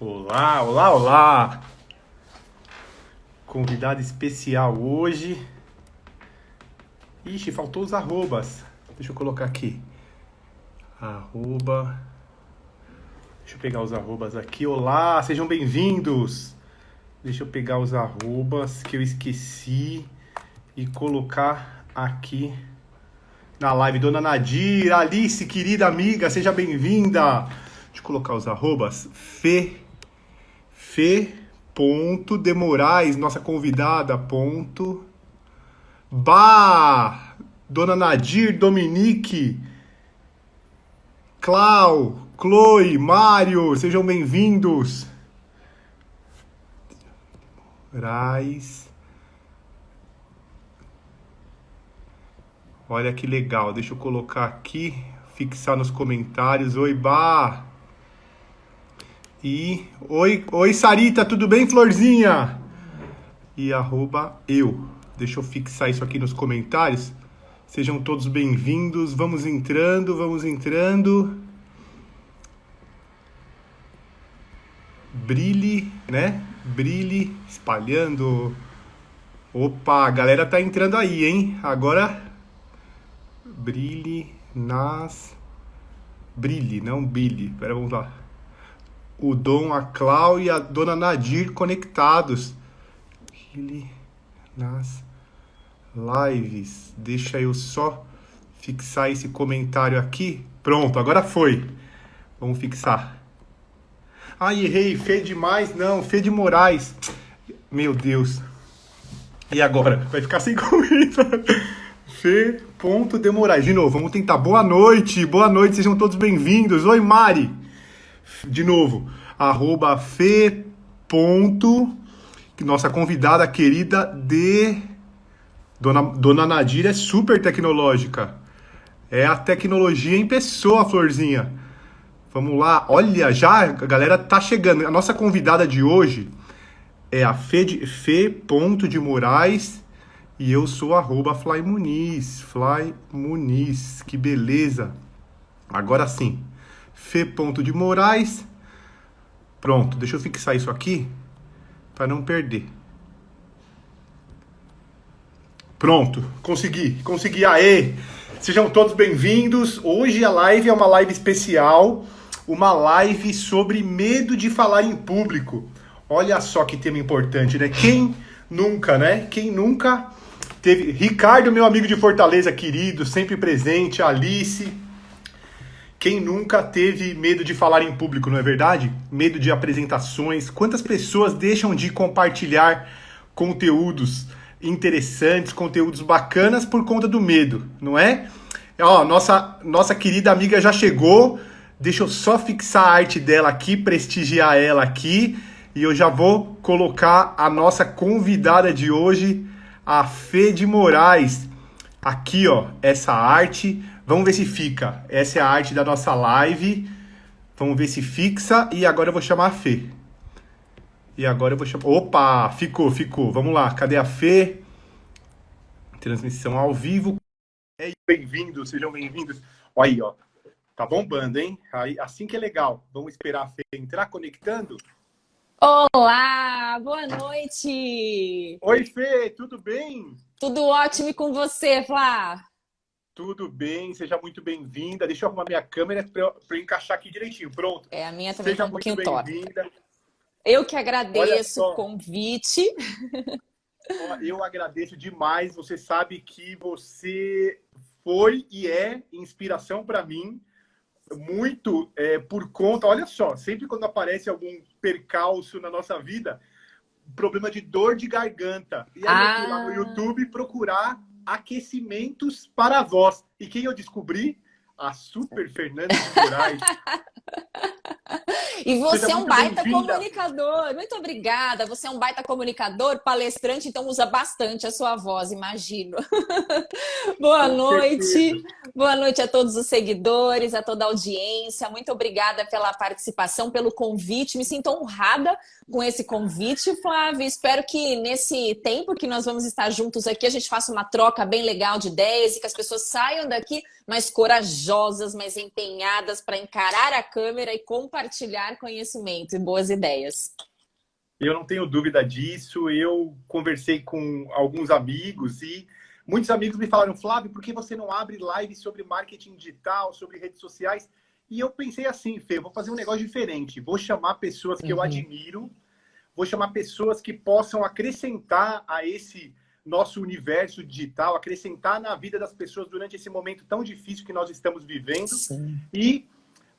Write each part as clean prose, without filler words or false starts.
Olá, olá, olá! Convidado especial hoje. Ixi, faltou os arrobas. Deixa eu colocar aqui. Arroba. Deixa eu pegar os arrobas aqui. Olá, sejam bem-vindos. Deixa eu pegar os arrobas que eu esqueci e colocar aqui na live. Dona Nadir, Alice, querida amiga, seja bem-vinda. Deixa eu colocar os arrobas. Ponto de Moraes, nossa convidada, ponto. Bah! Dona Nadir, Dominique, Clau, Chloe, Mário, sejam bem-vindos. Moraes. Olha que legal, deixa eu colocar aqui, fixar nos comentários. Oi, Bah! E oi Sarita, tudo bem, Florzinha? E arroba eu. Deixa eu fixar isso aqui nos comentários. Sejam todos bem-vindos. Vamos entrando, vamos entrando. Brilhe, né? Brilhe, espalhando. Opa, a galera tá entrando aí, hein? Agora, brilhe nas... Brilhe, não brilhe. Pera, vamos lá. O Dom, a Clau e a Dona Nadir conectados. Brilhe nas lives. Deixa eu só fixar esse comentário aqui. Pronto, agora foi. Vamos fixar. Ai, errei. Fê demais? Não, Fê de Moraes. Meu Deus. E agora? Vai ficar sem comentário. Fê ponto de Moraes. De novo, vamos tentar. Boa noite, sejam todos bem-vindos. Oi, Mari. De novo, arroba Fê ponto, nossa convidada querida de... Dona Nadir é super tecnológica. É a tecnologia em pessoa, Florzinha. Vamos lá. Olha, já a galera tá chegando. A nossa convidada de hoje é a Fê ponto de Moraes e eu sou arroba Fly Muniz. Fly Muniz. Que beleza. Agora sim. Fê ponto de Moraes. Pronto, deixa eu fixar isso aqui para não perder. Pronto, consegui, aê! Sejam todos bem-vindos. Hoje a live é uma live especial, uma live sobre medo de falar em público. Olha só que tema importante, né? Quem nunca, né? Quem nunca teve... Ricardo, meu amigo de Fortaleza, querido, sempre presente, Alice... Quem nunca teve medo de falar em público, não é verdade? Medo de apresentações. Quantas pessoas deixam de compartilhar conteúdos interessantes, conteúdos bacanas por conta do medo, não é? Ó, nossa querida amiga já chegou. Deixa eu só fixar a arte dela aqui, prestigiar ela aqui. E eu já vou colocar a nossa convidada de hoje, a Fê de Moraes. Aqui, ó, essa arte... Vamos ver se fica. Essa é a arte da nossa live. Vamos ver se fixa. E agora eu vou chamar a Fê. E agora eu vou chamar... Opa! Ficou. Vamos lá. Cadê a Fê? Transmissão ao vivo. Bem-vindos, sejam bem-vindos. Olha aí, ó. Tá bombando, hein? Aí, assim que é legal. Vamos esperar a Fê entrar conectando. Olá, boa noite. Oi, Fê, tudo bem? Tudo ótimo e com você, Flá? Tudo bem, seja muito bem-vinda. Deixa eu arrumar minha câmera para eu encaixar aqui direitinho. Pronto. É, a minha também tá um pouquinho torta. Bem-vinda. Eu que agradeço o convite. Eu agradeço demais. Você sabe que você foi e é inspiração para mim. Muito por conta... Olha só, sempre quando aparece algum percalço na nossa vida, problema de dor de garganta. E aí eu fui lá no YouTube procurar aquecimentos para a voz. E quem eu descobri? A Super Fernanda de Moraes. E você é um baita comunicador. Muito obrigada. Você é um baita comunicador, palestrante, então usa bastante a sua voz, imagino. Boa noite. Boa noite a todos os seguidores, a toda a audiência. Muito obrigada pela participação, pelo convite. Me sinto honrada com esse convite, Flávia. Espero que nesse tempo que nós vamos estar juntos aqui, a gente faça uma troca bem legal de ideias e que as pessoas saiam daqui mais corajosas, mais empenhadas para encarar a câmera e compartilhar conhecimento e boas ideias. Eu não tenho dúvida disso. Eu conversei com alguns amigos e muitos amigos me falaram: Flávio, por que você não abre live sobre marketing digital, sobre redes sociais? E eu pensei assim: Fê, vou fazer um negócio diferente. Vou chamar pessoas que eu admiro, vou chamar pessoas que possam acrescentar a esse nosso universo digital, acrescentar na vida das pessoas durante esse momento tão difícil que nós estamos vivendo. Sim. E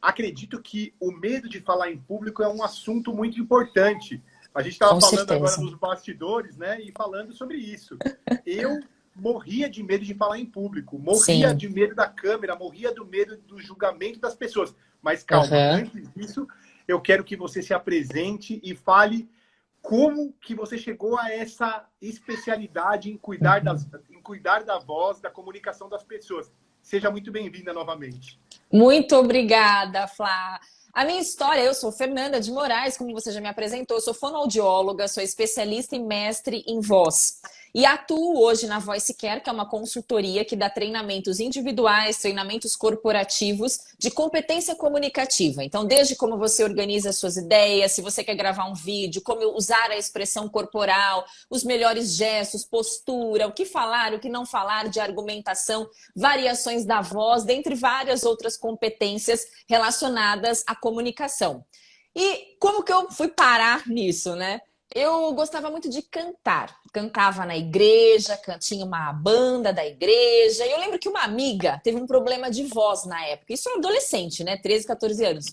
acredito que o medo de falar em público é um assunto muito importante. A gente estava falando agora nos bastidores, né? E falando sobre isso. Eu morria de medo de falar em público, morria de medo da câmera, morria do medo do julgamento das pessoas. Mas calma, antes disso, eu quero que você se apresente e fale como que você chegou a essa especialidade em cuidar, em cuidar da voz, da comunicação das pessoas. Seja muito bem-vinda novamente. Muito obrigada, Flá. A minha história, eu sou Fernanda de Moraes, como você já me apresentou, eu sou fonoaudióloga, sou especialista e mestre em voz. E atuo hoje na Voice Care, que é uma consultoria que dá treinamentos individuais, treinamentos corporativos de competência comunicativa. Então, desde como você organiza suas ideias, se você quer gravar um vídeo, como usar a expressão corporal, os melhores gestos, postura, o que falar, o que não falar de argumentação, variações da voz, dentre várias outras competências relacionadas à comunicação. E como que eu fui parar nisso, né? Eu gostava muito de cantar. Cantava na igreja, tinha uma banda da igreja. E eu lembro que uma amiga teve um problema de voz na época. Isso era adolescente, né? 13, 14 anos.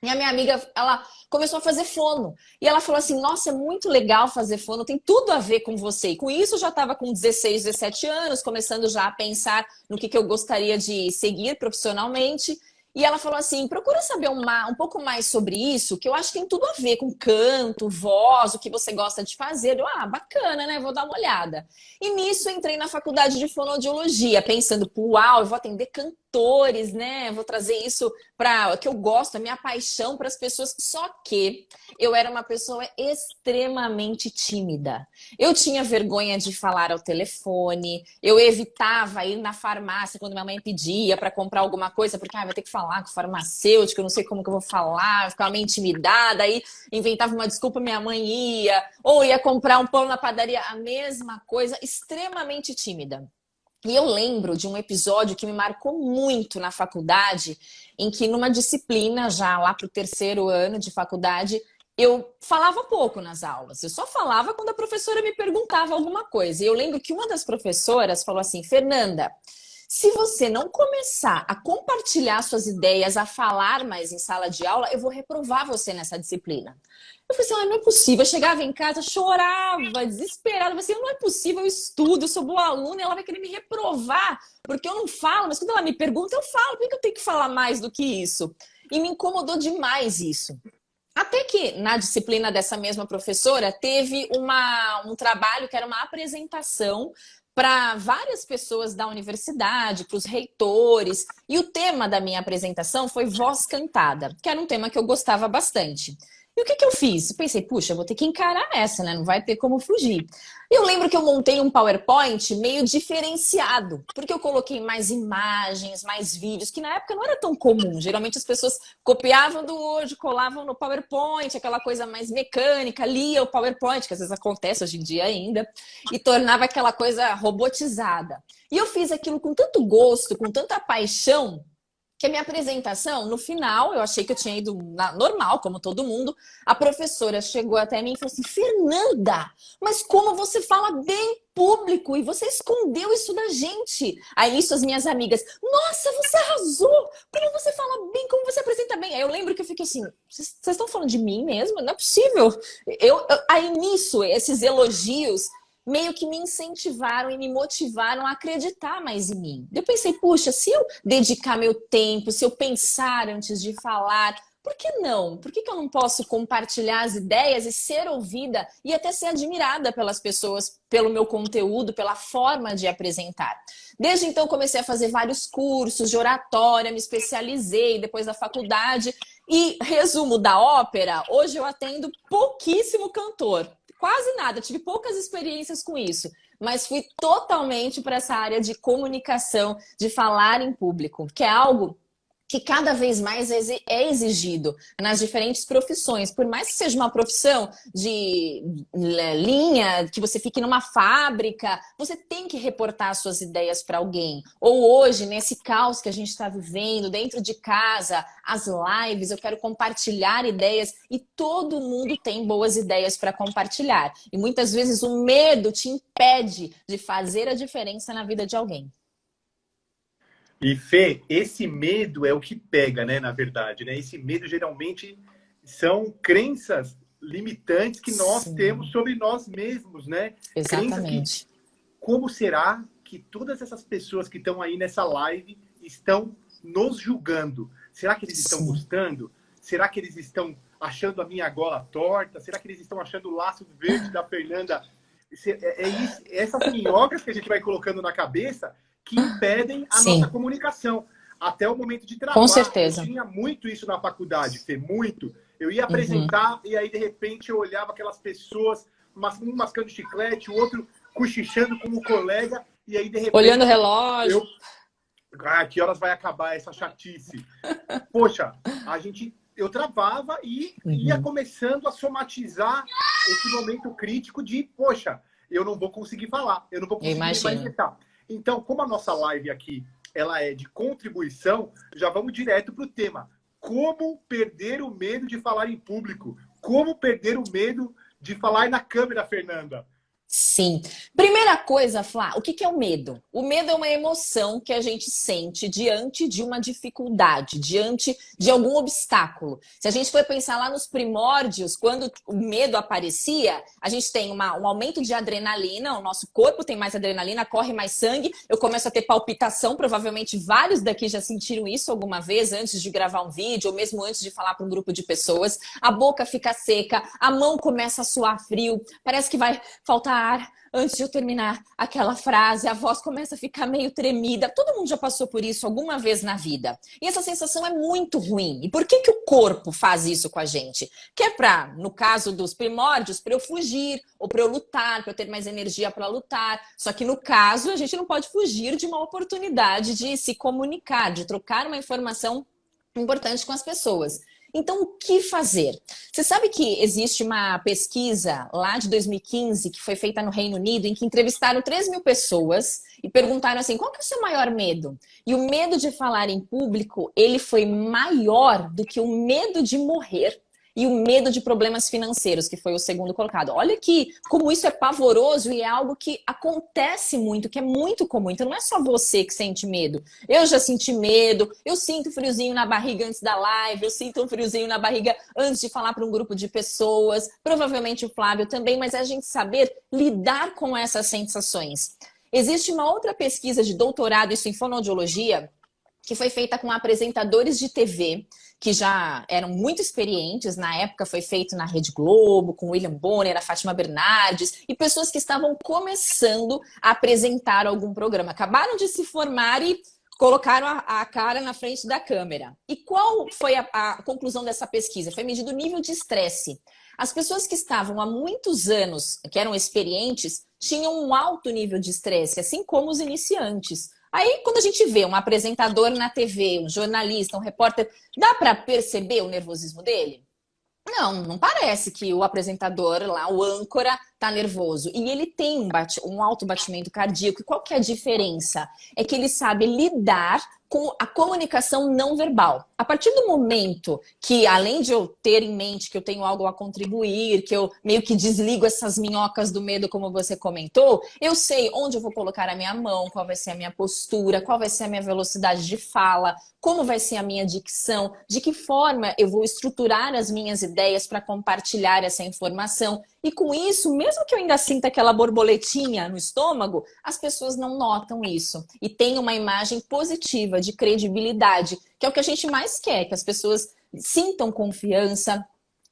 E a minha amiga, ela começou a fazer fono. E ela falou assim, nossa, é muito legal fazer fono, tem tudo a ver com você. E com isso eu já estava com 16, 17 anos, começando já a pensar no que eu gostaria de seguir profissionalmente. E ela falou assim, procura saber um pouco mais sobre isso, que eu acho que tem tudo a ver com canto, voz, o que você gosta de fazer. Eu, bacana, né? Vou dar uma olhada. E nisso entrei na faculdade de fonoaudiologia, pensando, uau, eu vou atender cantores, né? Vou trazer isso para o que eu gosto, a minha paixão para as pessoas. Só que eu era uma pessoa extremamente tímida. Eu tinha vergonha de falar ao telefone, eu evitava ir na farmácia quando minha mãe pedia para comprar alguma coisa, porque vai ter que falar com o farmacêutico, eu não sei como que eu vou falar, eu ficava meio intimidada, aí inventava uma desculpa, minha mãe ia, ou ia comprar um pão na padaria, a mesma coisa, extremamente tímida. E eu lembro de um episódio que me marcou muito na faculdade, em que numa disciplina, já lá para o 3º ano de faculdade, eu falava pouco nas aulas. Eu só falava quando a professora me perguntava alguma coisa. E eu lembro que uma das professoras falou assim, Fernanda, se você não começar a compartilhar suas ideias, a falar mais em sala de aula, eu vou reprovar você nessa disciplina. Eu falei assim, não é possível. Eu chegava em casa, chorava, desesperada. Eu falei assim, não é possível, eu estudo, eu sou boa aluna, e ela vai querer me reprovar, porque eu não falo, mas quando ela me pergunta, eu falo. Por que eu tenho que falar mais do que isso? E me incomodou demais isso. Até que na disciplina dessa mesma professora, teve um trabalho que era uma apresentação para várias pessoas da universidade, para os reitores. E o tema da minha apresentação foi voz cantada, que era um tema que eu gostava bastante. E o que eu fiz? Pensei, puxa, eu vou ter que encarar essa, né? Não vai ter como fugir. E eu lembro que eu montei um PowerPoint meio diferenciado, porque eu coloquei mais imagens, mais vídeos, que na época não era tão comum. Geralmente as pessoas copiavam do Word, colavam no PowerPoint, aquela coisa mais mecânica, lia o PowerPoint, que às vezes acontece hoje em dia ainda, e tornava aquela coisa robotizada. E eu fiz aquilo com tanto gosto, com tanta paixão, que a minha apresentação, no final, eu achei que eu tinha ido normal, como todo mundo. A professora chegou até mim e falou assim, Fernanda, mas como você fala bem público e você escondeu isso da gente? Aí nisso as minhas amigas, nossa, você arrasou! Como você fala bem, como você apresenta bem? Aí eu lembro que eu fiquei assim, vocês estão falando de mim mesmo? Não é possível. Aí nisso, esses elogios meio que me incentivaram e me motivaram a acreditar mais em mim. Eu pensei, puxa, se eu dedicar meu tempo, se eu pensar antes de falar, por que não? Por que eu não posso compartilhar as ideias e ser ouvida e até ser admirada pelas pessoas, pelo meu conteúdo, pela forma de apresentar? Desde então comecei a fazer vários cursos de oratória, me especializei depois da faculdade e, resumo da ópera, hoje eu atendo pouquíssimo cantor. Quase nada, tive poucas experiências com isso. mas fui totalmente para essa área de comunicação, de falar em público, que é algo que cada vez mais é exigido nas diferentes profissões. Por mais que seja uma profissão de linha, que você fique numa fábrica, você tem que reportar suas ideias para alguém. Ou hoje, nesse caos que a gente está vivendo, dentro de casa, as lives, eu quero compartilhar ideias e todo mundo tem boas ideias para compartilhar. E muitas vezes o medo te impede de fazer a diferença na vida de alguém. E Fê, esse medo é o que pega, né, na verdade, né? Esse medo geralmente são crenças limitantes que nós Sim. temos sobre nós mesmos, né? Exatamente. Crenças que, como será que todas essas pessoas que estão aí nessa live estão nos julgando? Será que eles estão gostando? Será que eles estão achando a minha gola torta? Será que eles estão achando o laço verde da Fernanda? Essas minhocas que a gente vai colocando na cabeça que impedem a nossa comunicação. Até o momento de trabalho. Com certeza. Eu tinha muito isso na faculdade, Fê, muito. Eu ia apresentar e aí, de repente, eu olhava aquelas pessoas, um mascando chiclete, o outro cochichando como colega, e aí, de repente... Olhando o relógio. Que horas vai acabar essa chatice? Poxa, eu travava e ia começando a somatizar esse momento crítico de, poxa, eu não vou conseguir falar, eu não vou conseguir me manifestar. Então, como a nossa live aqui ela é de contribuição, já vamos direto para o tema. Como perder o medo de falar em público? Como perder o medo de falar na câmera, Fernanda? Sim. Primeira coisa, Flá, o que é o medo? O medo é uma emoção que a gente sente diante de uma dificuldade, diante de algum obstáculo. Se a gente for pensar lá nos primórdios, quando o medo aparecia, a gente tem um aumento de adrenalina, o nosso corpo tem mais adrenalina, corre mais sangue, eu começo a ter palpitação, provavelmente vários daqui já sentiram isso alguma vez antes de gravar um vídeo, ou mesmo antes de falar para um grupo de pessoas. A boca fica seca, a mão começa a suar frio, parece que vai faltar ar antes de eu terminar aquela frase, a voz começa a ficar meio tremida. Todo mundo já passou por isso alguma vez na vida. E essa sensação é muito ruim. E por que o corpo faz isso com a gente? Que é para, no caso dos primórdios, para eu fugir, ou para eu lutar, para eu ter mais energia para lutar. Só que no caso, a gente não pode fugir de uma oportunidade de se comunicar, de trocar uma informação importante com as pessoas. Então, o que fazer? Você sabe que existe uma pesquisa lá de 2015 que foi feita no Reino Unido em que entrevistaram 3.000 pessoas e perguntaram assim, qual que é o seu maior medo? E o medo de falar em público, ele foi maior do que o medo de morrer e o medo de problemas financeiros, que foi o segundo colocado. Olha que como isso é pavoroso e é algo que acontece muito, que é muito comum. Então não é só você que sente medo. Eu já senti medo, eu sinto friozinho na barriga antes da live, eu sinto um friozinho na barriga antes de falar para um grupo de pessoas, provavelmente o Flávio também, mas é a gente saber lidar com essas sensações. Existe uma outra pesquisa de doutorado, isso em fonoaudiologia, que foi feita com apresentadores de TV, que já eram muito experientes, na época foi feito na Rede Globo, com William Bonner, a Fátima Bernardes, e pessoas que estavam começando a apresentar algum programa. Acabaram de se formar e colocaram a cara na frente da câmera. E qual foi a conclusão dessa pesquisa? Foi medido o nível de estresse. As pessoas que estavam há muitos anos, que eram experientes, tinham um alto nível de estresse, assim como os iniciantes. Aí, quando a gente vê um apresentador na TV, um jornalista, um repórter, dá para perceber o nervosismo dele? Não parece que o apresentador lá, o âncora, tá nervoso. E ele tem um alto batimento cardíaco. E qual que é a diferença? É que ele sabe lidar com a comunicação não verbal. A partir do momento que, além de eu ter em mente que eu tenho algo a contribuir, que eu meio que desligo essas minhocas do medo, como você comentou, eu sei onde eu vou colocar a minha mão, qual vai ser a minha postura, qual vai ser a minha velocidade de fala, como vai ser a minha dicção, de que forma eu vou estruturar as minhas ideias para compartilhar essa informação. E com isso, mesmo que eu ainda sinta aquela borboletinha no estômago, as pessoas não notam isso. E tem uma imagem positiva, de credibilidade, que é o que a gente mais quer, que as pessoas sintam confiança,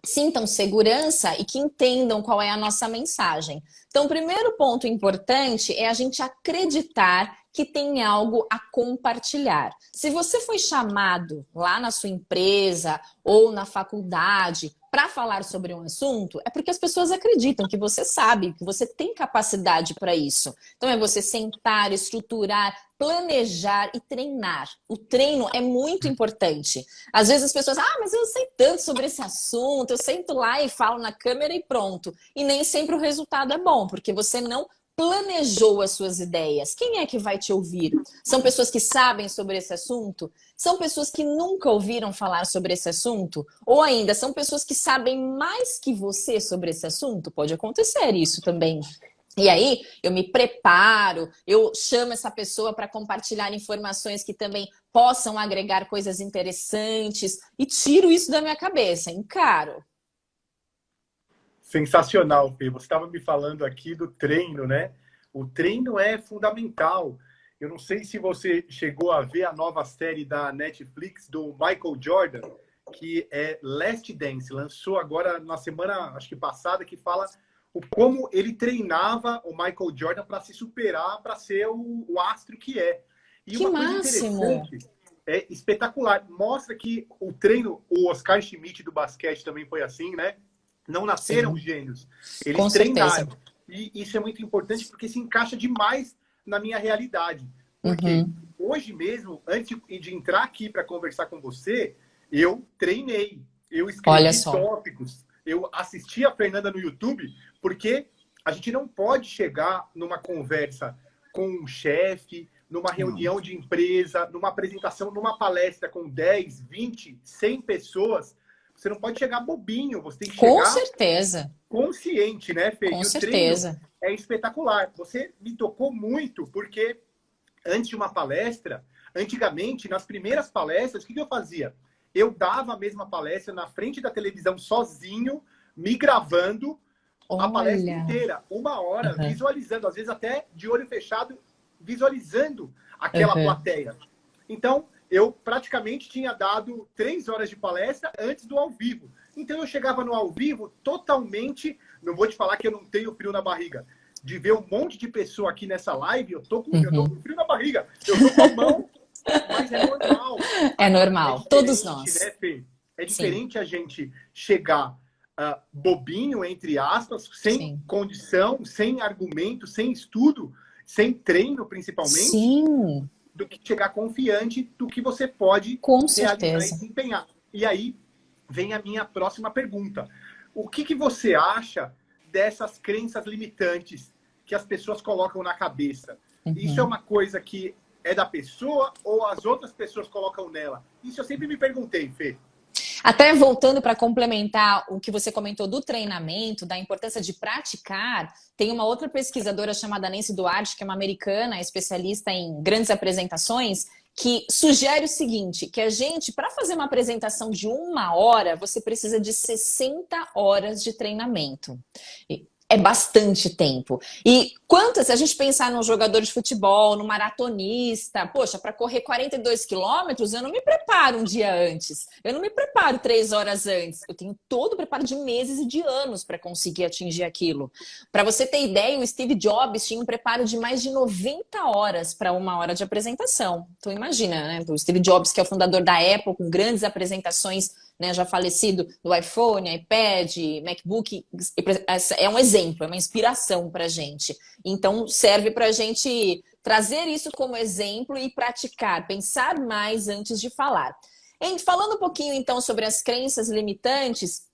sintam segurança e que entendam qual é a nossa mensagem. Então, o primeiro ponto importante é a gente acreditar que tem algo a compartilhar. Se você foi chamado lá na sua empresa ou na faculdade para falar sobre um assunto, é porque as pessoas acreditam que você sabe, que você tem capacidade para isso. Então é você sentar, estruturar, planejar e treinar. O treino é muito importante. Às vezes as pessoas, mas eu sei tanto sobre esse assunto, eu sento lá e falo na câmera e pronto. E nem sempre o resultado é bom, porque você não planejou as suas ideias. Quem é que vai te ouvir? São pessoas que sabem sobre esse assunto? São pessoas que nunca ouviram falar sobre esse assunto? Ou ainda, são pessoas que sabem mais que você sobre esse assunto? Pode acontecer isso também. E aí, eu me preparo, eu chamo essa pessoa para compartilhar informações que também possam agregar coisas interessantes e tiro isso da minha cabeça, encaro. Sensacional, Fê. Você estava me falando aqui do treino, né? O treino é fundamental. Eu não sei se você chegou a ver a nova série da Netflix do Michael Jordan, que é Last Dance. Lançou agora na semana, acho que passada, que fala como ele treinava o Michael Jordan para se superar, para ser o astro que é. E Que uma coisa máximo! interessante, é espetacular. Mostra que o treino, o Oscar Schmidt do basquete também foi assim, né? Não nasceram gênios, eles Com treinaram. certeza. E isso é muito importante porque se encaixa demais na minha realidade. Porque hoje mesmo, antes de entrar aqui para conversar com você, eu treinei, eu Olha escrevi só. tópicos, eu assisti a Fernanda no YouTube, porque a gente não pode chegar numa conversa com um chefe, numa reunião de empresa, numa apresentação, numa palestra com 10, 20, 100 pessoas. Você não pode chegar bobinho, você tem que Com chegar certeza. consciente, né, Fê? Com E o certeza. treino é espetacular. Você me tocou muito, porque antes de uma palestra, antigamente, nas primeiras palestras, o que eu fazia? Eu dava a mesma palestra na frente da televisão sozinho, me gravando a palestra inteira, 1 hora, visualizando, às vezes até de olho fechado, visualizando aquela plateia. Então, eu praticamente tinha dado 3 horas de palestra antes do ao vivo. Então, eu chegava no ao vivo totalmente... Não vou te falar que eu não tenho frio na barriga. De ver um monte de pessoa aqui nessa live, eu tô com frio na barriga. Eu tô com a mão, mas é normal. É normal. Todos Né, nós. Fê? É diferente a gente chegar bobinho, entre aspas, sem condição, sem argumento, sem estudo, sem treino, principalmente. Sim. Do que chegar confiante do que você pode realizar e desempenhar. E aí vem a minha próxima pergunta. O que você acha dessas crenças limitantes que as pessoas colocam na cabeça? Isso é uma coisa que é da pessoa ou as outras pessoas colocam nela? Isso eu sempre me perguntei, Fê. Até voltando para complementar o que você comentou do treinamento, da importância de praticar, tem uma outra pesquisadora chamada Nancy Duarte, que é uma americana, especialista em grandes apresentações, que sugere o seguinte, que a gente, para fazer uma apresentação de 1 hora, você precisa de 60 horas de treinamento. É bastante tempo. E se a gente pensar num jogador de futebol, num maratonista, poxa, para correr 42 quilômetros, eu não me preparo um dia antes. Eu não me preparo 3 horas antes. Eu tenho todo o preparo de meses e de anos para conseguir atingir aquilo. Para você ter ideia, o Steve Jobs tinha um preparo de mais de 90 horas para 1 hora de apresentação. Então imagina, né? O Steve Jobs, que é o fundador da Apple, com grandes apresentações, né, já falecido, do iPhone, iPad, MacBook, é um exemplo, é uma inspiração para a gente. Então, serve para a gente trazer isso como exemplo e praticar, pensar mais antes de falar. Falando um pouquinho, então, sobre as crenças limitantes,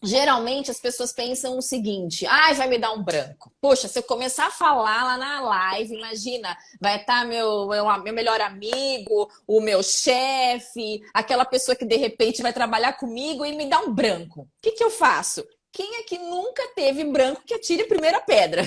geralmente as pessoas pensam o seguinte, vai me dar um branco. Poxa, se eu começar a falar lá na live, imagina, vai estar meu melhor amigo, o meu chefe, aquela pessoa que de repente vai trabalhar comigo e me dá um branco. O que eu faço? Quem é que nunca teve branco que atire a primeira pedra?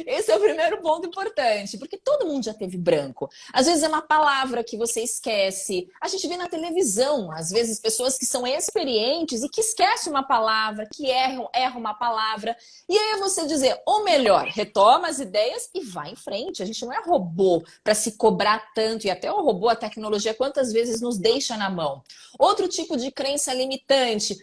Esse é o primeiro ponto importante, porque todo mundo já teve branco. Às vezes é uma palavra que você esquece. A gente vê na televisão, às vezes, pessoas que são experientes e que esquecem uma palavra, que erram uma palavra. E aí é você dizer, ou melhor, retoma as ideias e vai em frente. A gente não é robô para se cobrar tanto. E até o robô, a tecnologia, quantas vezes nos deixa na mão. Outro tipo de crença limitante.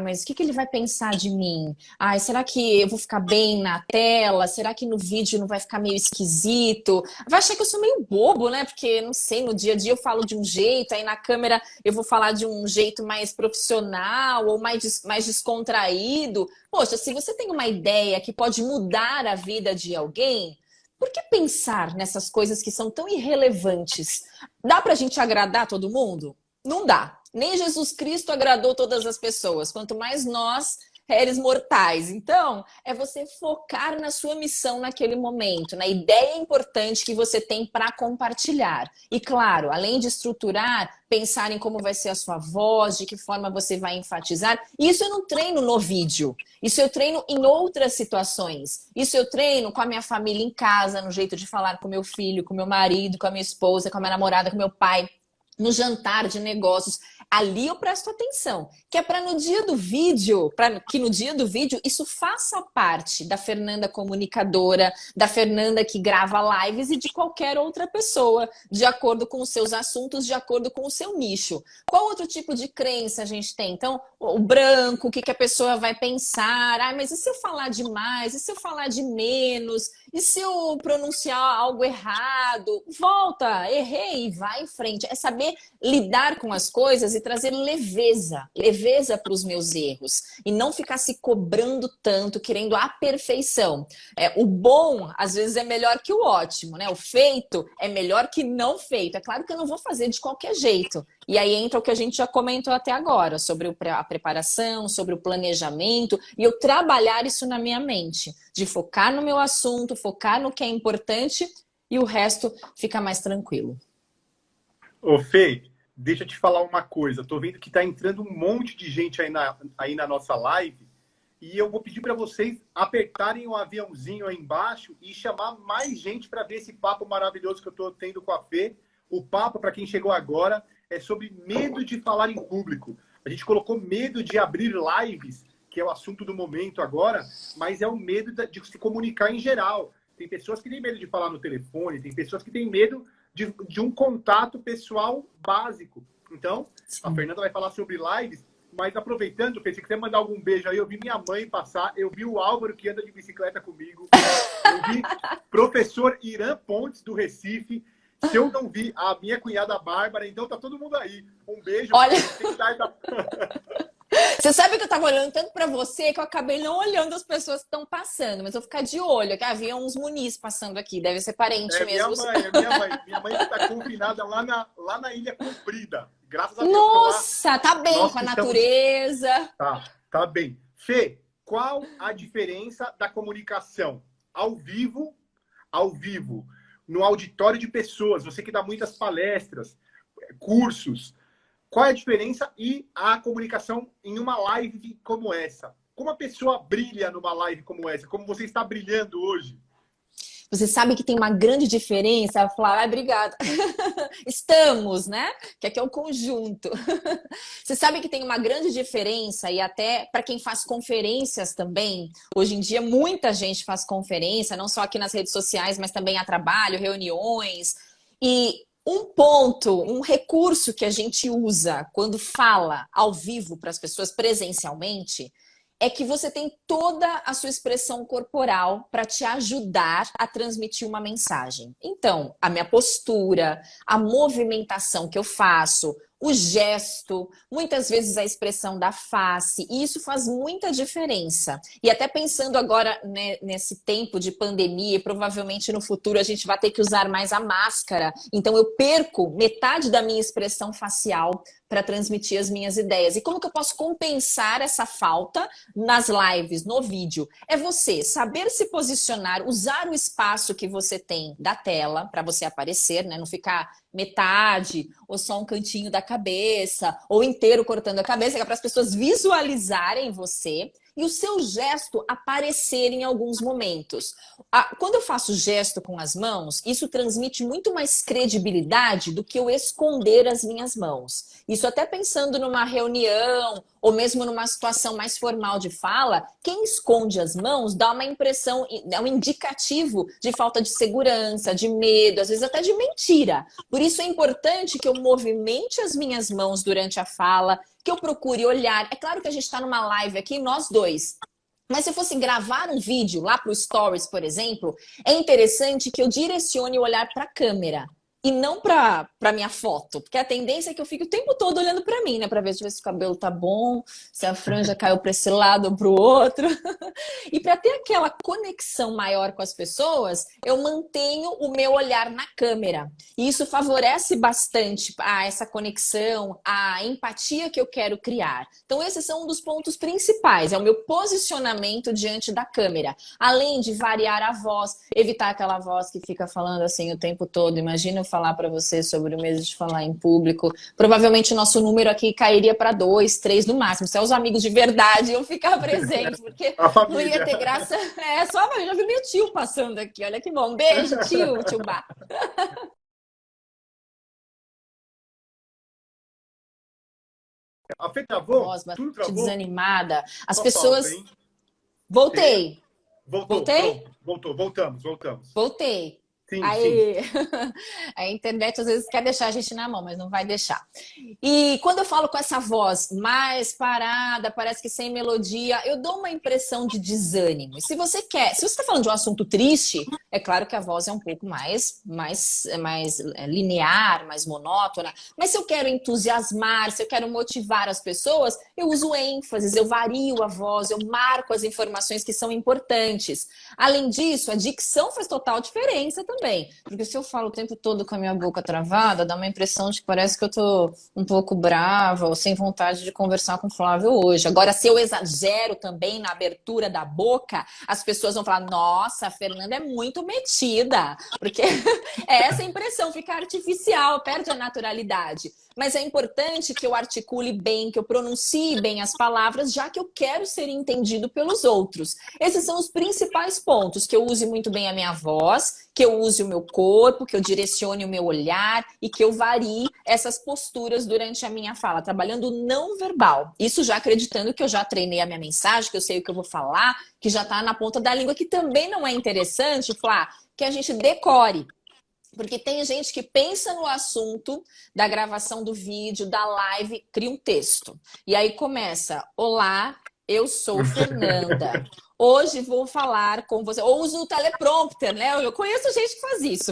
Mas o que ele vai pensar de mim? mim? Ai, será que eu vou ficar bem na tela? Será que no vídeo não vai ficar meio esquisito? Vai achar que eu sou meio bobo, né? Porque, não sei, no dia a dia eu falo de um jeito, aí na câmera eu vou falar de um jeito mais profissional ou mais descontraído. Poxa, se você tem uma ideia que pode mudar a vida de alguém, por que pensar nessas coisas que são tão irrelevantes? Dá pra gente agradar todo mundo? Não dá. Nem Jesus Cristo agradou todas as pessoas, quanto mais nós, réis mortais. Então, é você focar na sua missão naquele momento, na ideia importante que você tem para compartilhar. E claro, além de estruturar, pensar em como vai ser a sua voz, de que forma você vai enfatizar. Isso eu não treino no vídeo. Isso eu treino em outras situações. Isso eu treino com a minha família em casa, no jeito de falar com meu filho, com meu marido, com a minha esposa, com a minha namorada, com meu pai. No jantar de negócios, ali eu presto atenção, que é para no dia do vídeo, para que no dia do vídeo isso faça parte da Fernanda comunicadora, da Fernanda que grava lives e de qualquer outra pessoa, de acordo com os seus assuntos, de acordo com o seu nicho. Qual outro tipo de crença a gente tem? Então, o branco, o que a pessoa vai pensar? Ah, mas e se eu falar demais? E se eu falar de menos? E se eu pronunciar algo errado? Volta, errei e vai em frente. É saber lidar com as coisas e trazer leveza para os meus erros. E não ficar se cobrando tanto, querendo a perfeição. O bom, às vezes, é melhor que o ótimo, né? O feito é melhor que não feito. É claro que eu não vou fazer de qualquer jeito. E aí entra o que a gente já comentou até agora, sobre a preparação, sobre o planejamento, e eu trabalhar isso na minha mente, de focar no meu assunto, focar no que é importante e o resto fica mais tranquilo. Ô, Fê, deixa eu te falar uma coisa. Tô vendo que tá entrando um monte de gente aí na nossa live e eu vou pedir para vocês apertarem o aviãozinho aí embaixo e chamar mais gente para ver esse papo maravilhoso que eu tô tendo com a Fê. O papo, para quem chegou agora, é sobre medo de falar em público. A gente colocou medo de abrir lives, que é o assunto do momento agora, mas é o medo de se comunicar em geral. Tem pessoas que têm medo de falar no telefone, tem pessoas que têm medo de um contato pessoal básico. Então, sim, a Fernanda vai falar sobre lives, mas aproveitando, Fê, se quiser mandar algum beijo aí, eu vi minha mãe passar, eu vi o Álvaro que anda de bicicleta comigo, eu vi professor Irã Pontes do Recife. Se eu não vi a minha cunhada Bárbara, então tá todo mundo aí. Um beijo. Olha, você sabe que eu tava olhando tanto para você que eu acabei não olhando as pessoas que estão passando, mas eu vou ficar de olho, que havia uns Muniz passando aqui, deve ser parente mesmo. Minha mãe. Minha mãe está confinada lá na Ilha Comprida. Graças a Deus. Nossa, tá bem com a natureza. Tá bem. Fê, qual a diferença da comunicação ao vivo, no auditório de pessoas, você que dá muitas palestras, cursos, qual é a diferença e a comunicação em uma live como essa? Como a pessoa brilha numa live como essa? Como você está brilhando hoje? Você sabe que tem uma grande diferença? Ela fala, obrigada. Estamos, né? Que aqui é o conjunto. Você sabe que tem uma grande diferença e até para quem faz conferências também. Hoje em dia, muita gente faz conferência, não só aqui nas redes sociais, mas também a trabalho, reuniões. E um recurso que a gente usa quando fala ao vivo para as pessoas presencialmente é que você tem toda a sua expressão corporal para te ajudar a transmitir uma mensagem. Então, a minha postura, a movimentação que eu faço, o gesto, muitas vezes a expressão da face, e isso faz muita diferença. E até pensando agora, né, nesse tempo de pandemia, e provavelmente no futuro a gente vai ter que usar mais a máscara, então eu perco metade da minha expressão facial para transmitir as minhas ideias. E como que eu posso compensar essa falta nas lives, no vídeo? É você saber se posicionar, usar o espaço que você tem da tela para você aparecer, né? Não ficar metade ou só um cantinho da cabeça ou inteiro cortando a cabeça, que é para as pessoas visualizarem você e o seu gesto aparecer em alguns momentos. Quando eu faço gesto com as mãos, isso transmite muito mais credibilidade do que eu esconder as minhas mãos. Isso até pensando numa reunião ou mesmo numa situação mais formal de fala, quem esconde as mãos dá uma impressão, é um indicativo de falta de segurança, de medo, às vezes até de mentira. Por isso é importante que eu movimente as minhas mãos durante a fala, que eu procure olhar. É claro que a gente está numa live aqui, nós dois. Mas se eu fosse gravar um vídeo lá para o Stories, por exemplo, é interessante que eu direcione o olhar para a câmera e não para minha foto, porque a tendência é que eu fique o tempo todo olhando para mim, né, para ver se o cabelo tá bom, se a franja caiu para esse lado ou para o outro. E para ter aquela conexão maior com as pessoas, eu mantenho o meu olhar na câmera. E isso favorece bastante essa conexão, a empatia que eu quero criar. Então esses são um dos pontos principais, é o meu posicionamento diante da câmera. Além de variar a voz, evitar aquela voz que fica falando assim o tempo todo. Imagina eu falar para você sobre o medo de falar em público. Provavelmente o nosso número aqui cairia para 2, 3 no máximo. Se é os amigos de verdade, eu ficar presente, porque não ia ter graça. É, só eu já vi meu tio passando aqui. Olha que bom. Beijo, tio Bá. A Fê travou? Nossa, Tudo bastante travou? As Só pessoas... falta, hein? Voltei. Voltou, Voltei? pronto. Voltou, voltamos. Voltei. Sim, Aí, sim. a internet às vezes quer deixar a gente na mão, mas não vai deixar. E quando eu falo com essa voz mais parada, parece que sem melodia, eu dou uma impressão de desânimo. E se você está falando de um assunto triste, é claro que a voz é um pouco mais linear, mais monótona. Mas se eu quero entusiasmar, se eu quero motivar as pessoas, eu uso ênfases, eu vario a voz, eu marco as informações que são importantes. Além disso, a dicção faz total diferença também. Porque se eu falo o tempo todo com a minha boca travada, dá uma impressão de que parece que eu tô um pouco brava ou sem vontade de conversar com o Flávio hoje. Agora, se eu exagero também na abertura da boca, as pessoas vão falar, nossa, a Fernanda é muito metida. Porque essa impressão fica artificial, perde a naturalidade. Mas é importante que eu articule bem, que eu pronuncie bem as palavras, já que eu quero ser entendido pelos outros. Esses são os principais pontos, que eu use muito bem a minha voz, que eu use o meu corpo, que eu direcione o meu olhar e que eu varie essas posturas durante a minha fala, trabalhando o não verbal. Isso já acreditando que eu já treinei a minha mensagem, que eu sei o que eu vou falar, que já está na ponta da língua, que também não é interessante, Flá, que a gente decore. Porque tem gente que pensa no assunto da gravação do vídeo, da live, cria um texto. E aí começa, olá, eu sou Fernanda. Hoje vou falar com você. Ou usa o teleprompter, né? Eu conheço gente que faz isso.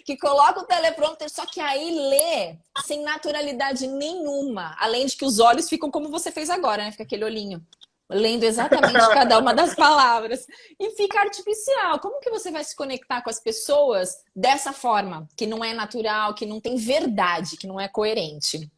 Que coloca o teleprompter, só que aí lê sem naturalidade nenhuma. Além de que os olhos ficam como você fez agora, né? Fica aquele olhinho. Lendo exatamente cada uma das palavras. E fica artificial. Como que você vai se conectar com as pessoas dessa forma? Que não é natural, que não tem verdade, que não é coerente.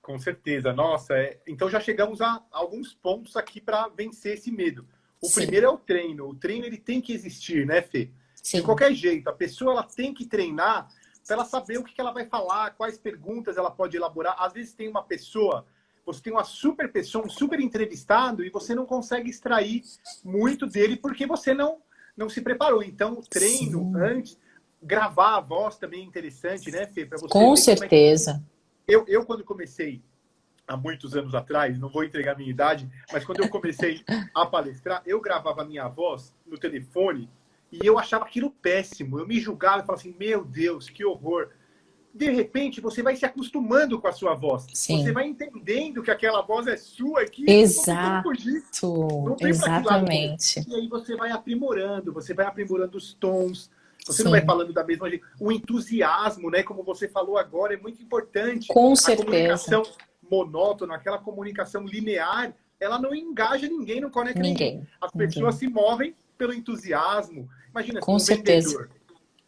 Com certeza. Nossa, então já chegamos a alguns pontos aqui para vencer esse medo. O Sim. primeiro é o treino. O treino ele tem que existir, né, Fê? Sim. De qualquer jeito. A pessoa ela tem que treinar para ela saber o que ela vai falar, quais perguntas ela pode elaborar. Às vezes tem uma pessoa... Você tem uma super pessoa, um super entrevistado e você não consegue extrair muito dele porque você não se preparou. Então, o treino antes, gravar a voz também é interessante, né, Fê? Pra você Com certeza. Eu, quando comecei, há muitos anos atrás, não vou entregar a minha idade, mas quando eu comecei a palestrar, eu gravava a minha voz no telefone e eu achava aquilo péssimo. Eu me julgava e falava assim, meu Deus, que horror. De repente, você vai se acostumando com a sua voz. Sim. Você vai entendendo que aquela voz é sua e que Exato. Não tem Exatamente. e aí você vai aprimorando os tons. Você Sim. não vai falando da mesma jeito. O entusiasmo, né? Como você falou agora, é muito importante. Com a certeza. comunicação monótona, aquela comunicação linear, ela não engaja ninguém, não conecta ninguém. As pessoas se movem pelo entusiasmo. Imagina, com certeza.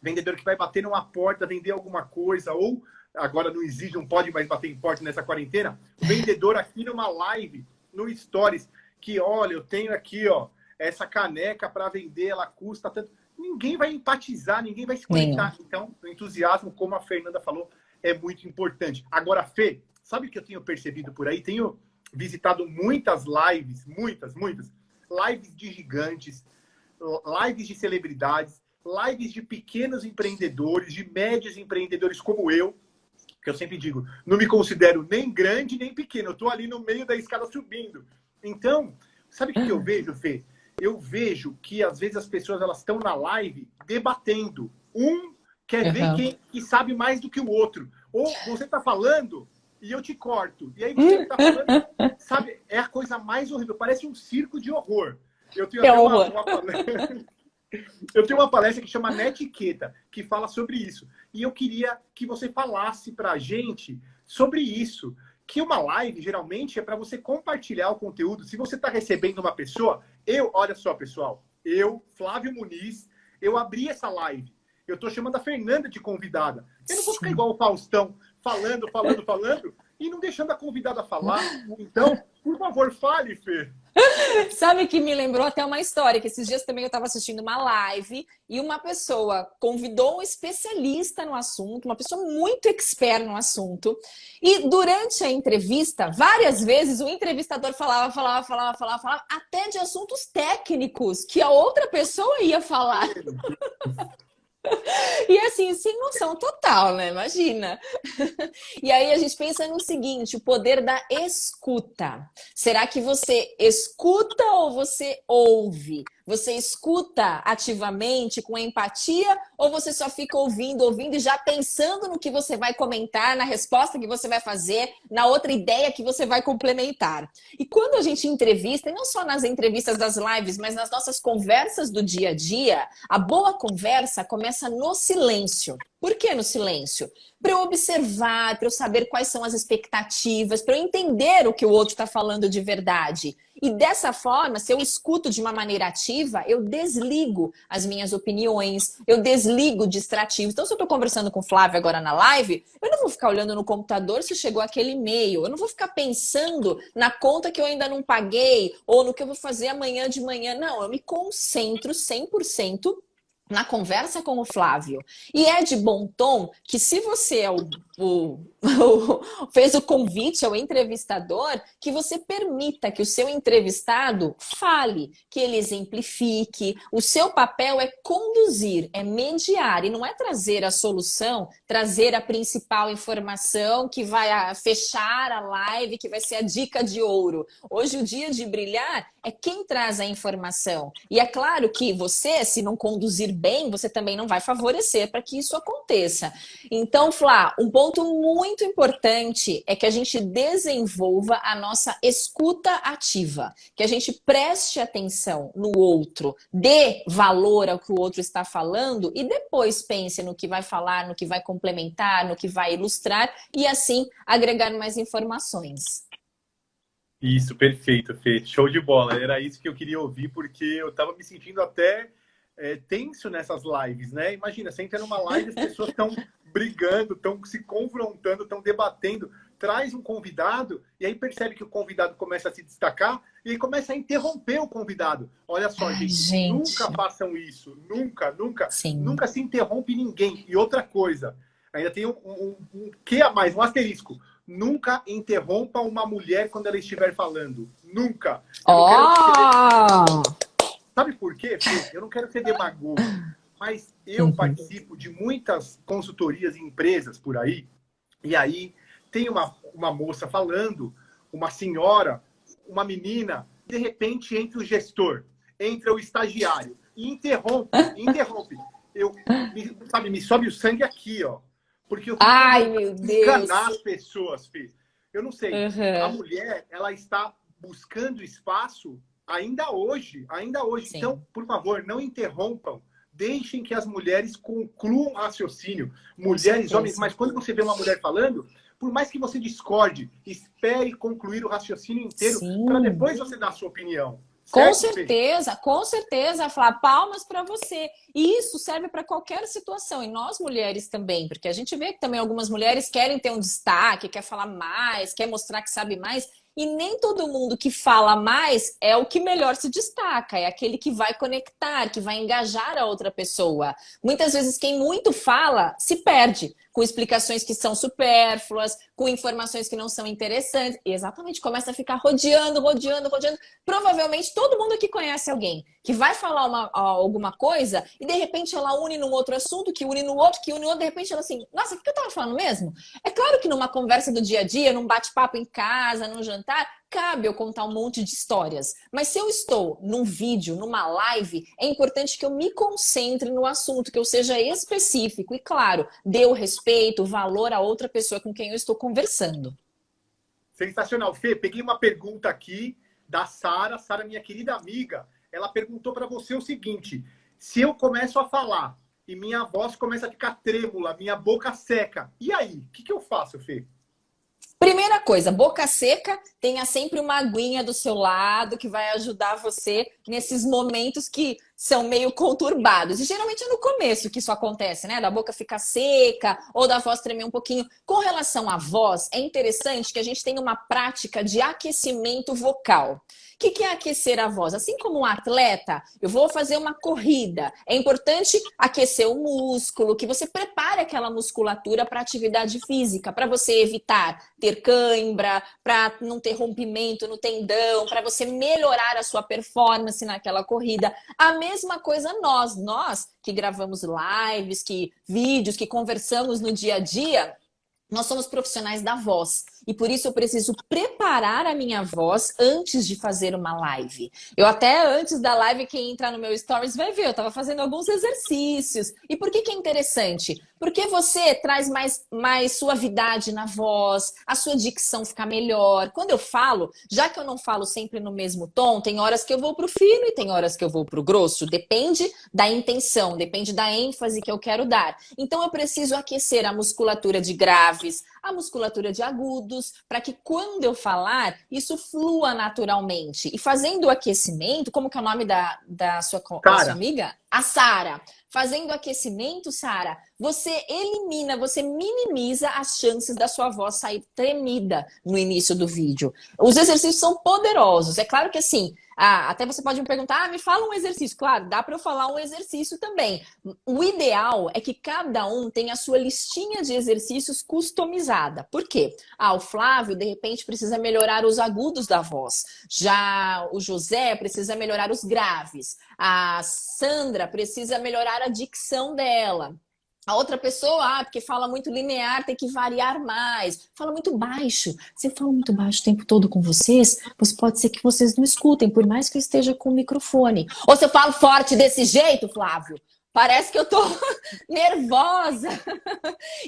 Vendedor que vai bater numa porta, vender alguma coisa, ou agora não exige, não pode mais bater em porta nessa quarentena. Vendedor aqui numa live, no Stories, que olha, eu tenho aqui, ó, essa caneca para vender, ela custa tanto. Ninguém vai empatizar, ninguém vai se conectar. Então, o entusiasmo, como a Fernanda falou, é muito importante. Agora, Fê, sabe o que eu tenho percebido por aí? Tenho visitado muitas lives, muitas lives de gigantes, lives de celebridades, lives de pequenos empreendedores, de médios empreendedores como eu, que eu sempre digo, não me considero nem grande nem pequeno, eu estou ali no meio da escada subindo. Então, sabe o que eu vejo, Fê? Eu vejo que às vezes as pessoas elas estão na live debatendo. Um quer ver quem que sabe mais do que o outro. Ou você está falando e eu te corto. E aí você está falando, sabe, é a coisa mais horrível, parece um circo de horror. Eu tenho até uma palestra, eu tenho uma palestra que chama Netiqueta, que fala sobre isso. E eu queria que você falasse para a gente sobre isso. Que uma live, geralmente, é para você compartilhar o conteúdo. Se você está recebendo uma pessoa, olha só, pessoal, Flávio Muniz, eu abri essa live. Eu estou chamando a Fernanda de convidada. Eu não vou ficar igual o Faustão, falando, e não deixando a convidada falar. Então, por favor, fale, Fê. Sabe que me lembrou até uma história, que esses dias também eu estava assistindo uma live e uma pessoa convidou um especialista no assunto, uma pessoa muito expert no assunto, e durante a entrevista, várias vezes o entrevistador falava, até de assuntos técnicos que a outra pessoa ia falar. E assim, sem noção total, né? Imagina. E aí a gente pensa no seguinte, o poder da escuta. Será que você escuta ou você ouve? Você escuta ativamente, com empatia, ou você só fica ouvindo e já pensando no que você vai comentar, na resposta que você vai fazer, na outra ideia que você vai complementar? E quando a gente entrevista, e não só nas entrevistas das lives, mas nas nossas conversas do dia a dia, a boa conversa começa no silêncio. Por que no silêncio? Para eu observar, para eu saber quais são as expectativas, para eu entender o que o outro está falando de verdade. E dessa forma, se eu escuto de uma maneira ativa, eu desligo as minhas opiniões, eu desligo distrativos. Então, se eu estou conversando com o Flávio agora na live, eu não vou ficar olhando no computador se chegou aquele e-mail, eu não vou ficar pensando na conta que eu ainda não paguei, ou no que eu vou fazer amanhã de manhã. Não, eu me concentro 100% na conversa com o Flávio. E é de bom tom que, se você é fez o convite ao entrevistador, que você permita que o seu entrevistado fale, que ele exemplifique. O seu papel é conduzir, é mediar, e não é trazer a solução, trazer a principal informação que vai fechar a live, que vai ser a dica de ouro. Hoje o dia de brilhar é quem traz a informação. E é claro que você, se não conduzir bem, você também não vai favorecer para que isso aconteça. Então, Flá, um ponto muito importante é que a gente desenvolva a nossa escuta ativa, que a gente preste atenção no outro, dê valor ao que o outro está falando e depois pense no que vai falar, no que vai complementar, no que vai ilustrar e assim agregar mais informações. Isso, perfeito, Fê. Show de bola. Era isso que eu queria ouvir, porque eu estava me sentindo até tenso nessas lives, né? Imagina, você entra numa live, as pessoas estão brigando, estão se confrontando, estão debatendo. Traz um convidado e aí percebe que o convidado começa a se destacar e aí começa a interromper o convidado. Olha só, gente, nunca façam isso. Nunca se interrompe ninguém. E outra coisa, ainda tem um que a mais, um asterisco. Nunca interrompa uma mulher quando ela estiver falando. Nunca. Sabe por quê, Fê? Eu não quero ser demagogo, mas eu participo de muitas consultorias em empresas por aí, e aí tem uma moça falando, uma senhora, uma menina, de repente entra o gestor, entra o estagiário, e interrompe. Me sobe o sangue aqui, ó. Porque eu quero enganar as pessoas, Fê. Eu não sei. A mulher, ela está buscando espaço ainda hoje. Sim. Então, por favor, não interrompam. Deixem que as mulheres concluam o raciocínio. Mulheres, homens, mas quando você vê uma mulher falando, por mais que você discorde, espere concluir o raciocínio inteiro para depois você dar a sua opinião. Com certeza, Flá, palmas para você. E isso serve para qualquer situação, e nós mulheres também, porque a gente vê que também algumas mulheres querem ter um destaque, quer falar mais, quer mostrar que sabe mais, e nem todo mundo que fala mais é o que melhor se destaca, é aquele que vai conectar, que vai engajar a outra pessoa. Muitas vezes quem muito fala se perde, com explicações que são supérfluas, com informações que não são interessantes. E exatamente, começa a ficar rodeando. Provavelmente todo mundo aqui conhece alguém que vai falar alguma coisa e de repente ela une num outro assunto, que une no outro, de repente ela assim, nossa, o que eu tava falando mesmo? É claro que numa conversa do dia a dia, num bate-papo em casa, num jantar, cabe eu contar um monte de histórias. Mas se eu estou num vídeo, numa live, é importante que eu me concentre no assunto, que eu seja específico e, claro, dê o respeito, o valor a outra pessoa com quem eu estou conversando. Sensacional. Fê, peguei uma pergunta aqui da Sara. Sara, minha querida amiga, ela perguntou para você o seguinte: se eu começo a falar e minha voz começa a ficar trêmula, minha boca seca, e aí? O que eu faço, Fê? Primeira coisa, boca seca, tenha sempre uma aguinha do seu lado que vai ajudar você nesses momentos que são meio conturbados. E geralmente é no começo que isso acontece, né? Da boca ficar seca ou da voz tremer um pouquinho. Com relação à voz, é interessante que a gente tenha uma prática de aquecimento vocal. O que é aquecer a voz? Assim como um atleta, eu vou fazer uma corrida. É importante aquecer o músculo, que você prepare aquela musculatura para atividade física, para você evitar ter cãibra, para não ter rompimento no tendão, para você melhorar a sua performance naquela corrida. A mesma coisa nós que gravamos lives, que vídeos, que conversamos no dia a dia, nós somos profissionais da voz e por isso eu preciso preparar a minha voz antes de fazer uma live. Eu até antes da live, quem entrar no meu stories vai ver, eu estava fazendo alguns exercícios. E por que é interessante? Porque você traz mais suavidade na voz, a sua dicção fica melhor. Quando eu falo, já que eu não falo sempre no mesmo tom, tem horas que eu vou pro fino e tem horas que eu vou pro grosso. Depende da intenção, depende da ênfase que eu quero dar. Então eu preciso aquecer a musculatura de graves, a musculatura de agudos, para que quando eu falar, isso flua naturalmente. E fazendo o aquecimento, como que é o nome da sua amiga? A Sara. Fazendo aquecimento, Sara, você elimina, você minimiza as chances da sua voz sair tremida no início do vídeo. Os exercícios são poderosos. É claro que assim, até você pode me perguntar, me fala um exercício. Claro, dá para eu falar um exercício também. O ideal é que cada um tenha a sua listinha de exercícios customizada. Por quê? O Flávio, de repente, precisa melhorar os agudos da voz. Já o José precisa melhorar os graves. A Sandra precisa melhorar a dicção dela. A outra pessoa, porque fala muito linear, tem que variar mais. Fala muito baixo. Se eu falo muito baixo o tempo todo com vocês, pode ser que vocês não escutem, por mais que eu esteja com o microfone. Ou se eu falo forte desse jeito, Flávio, parece que eu tô nervosa.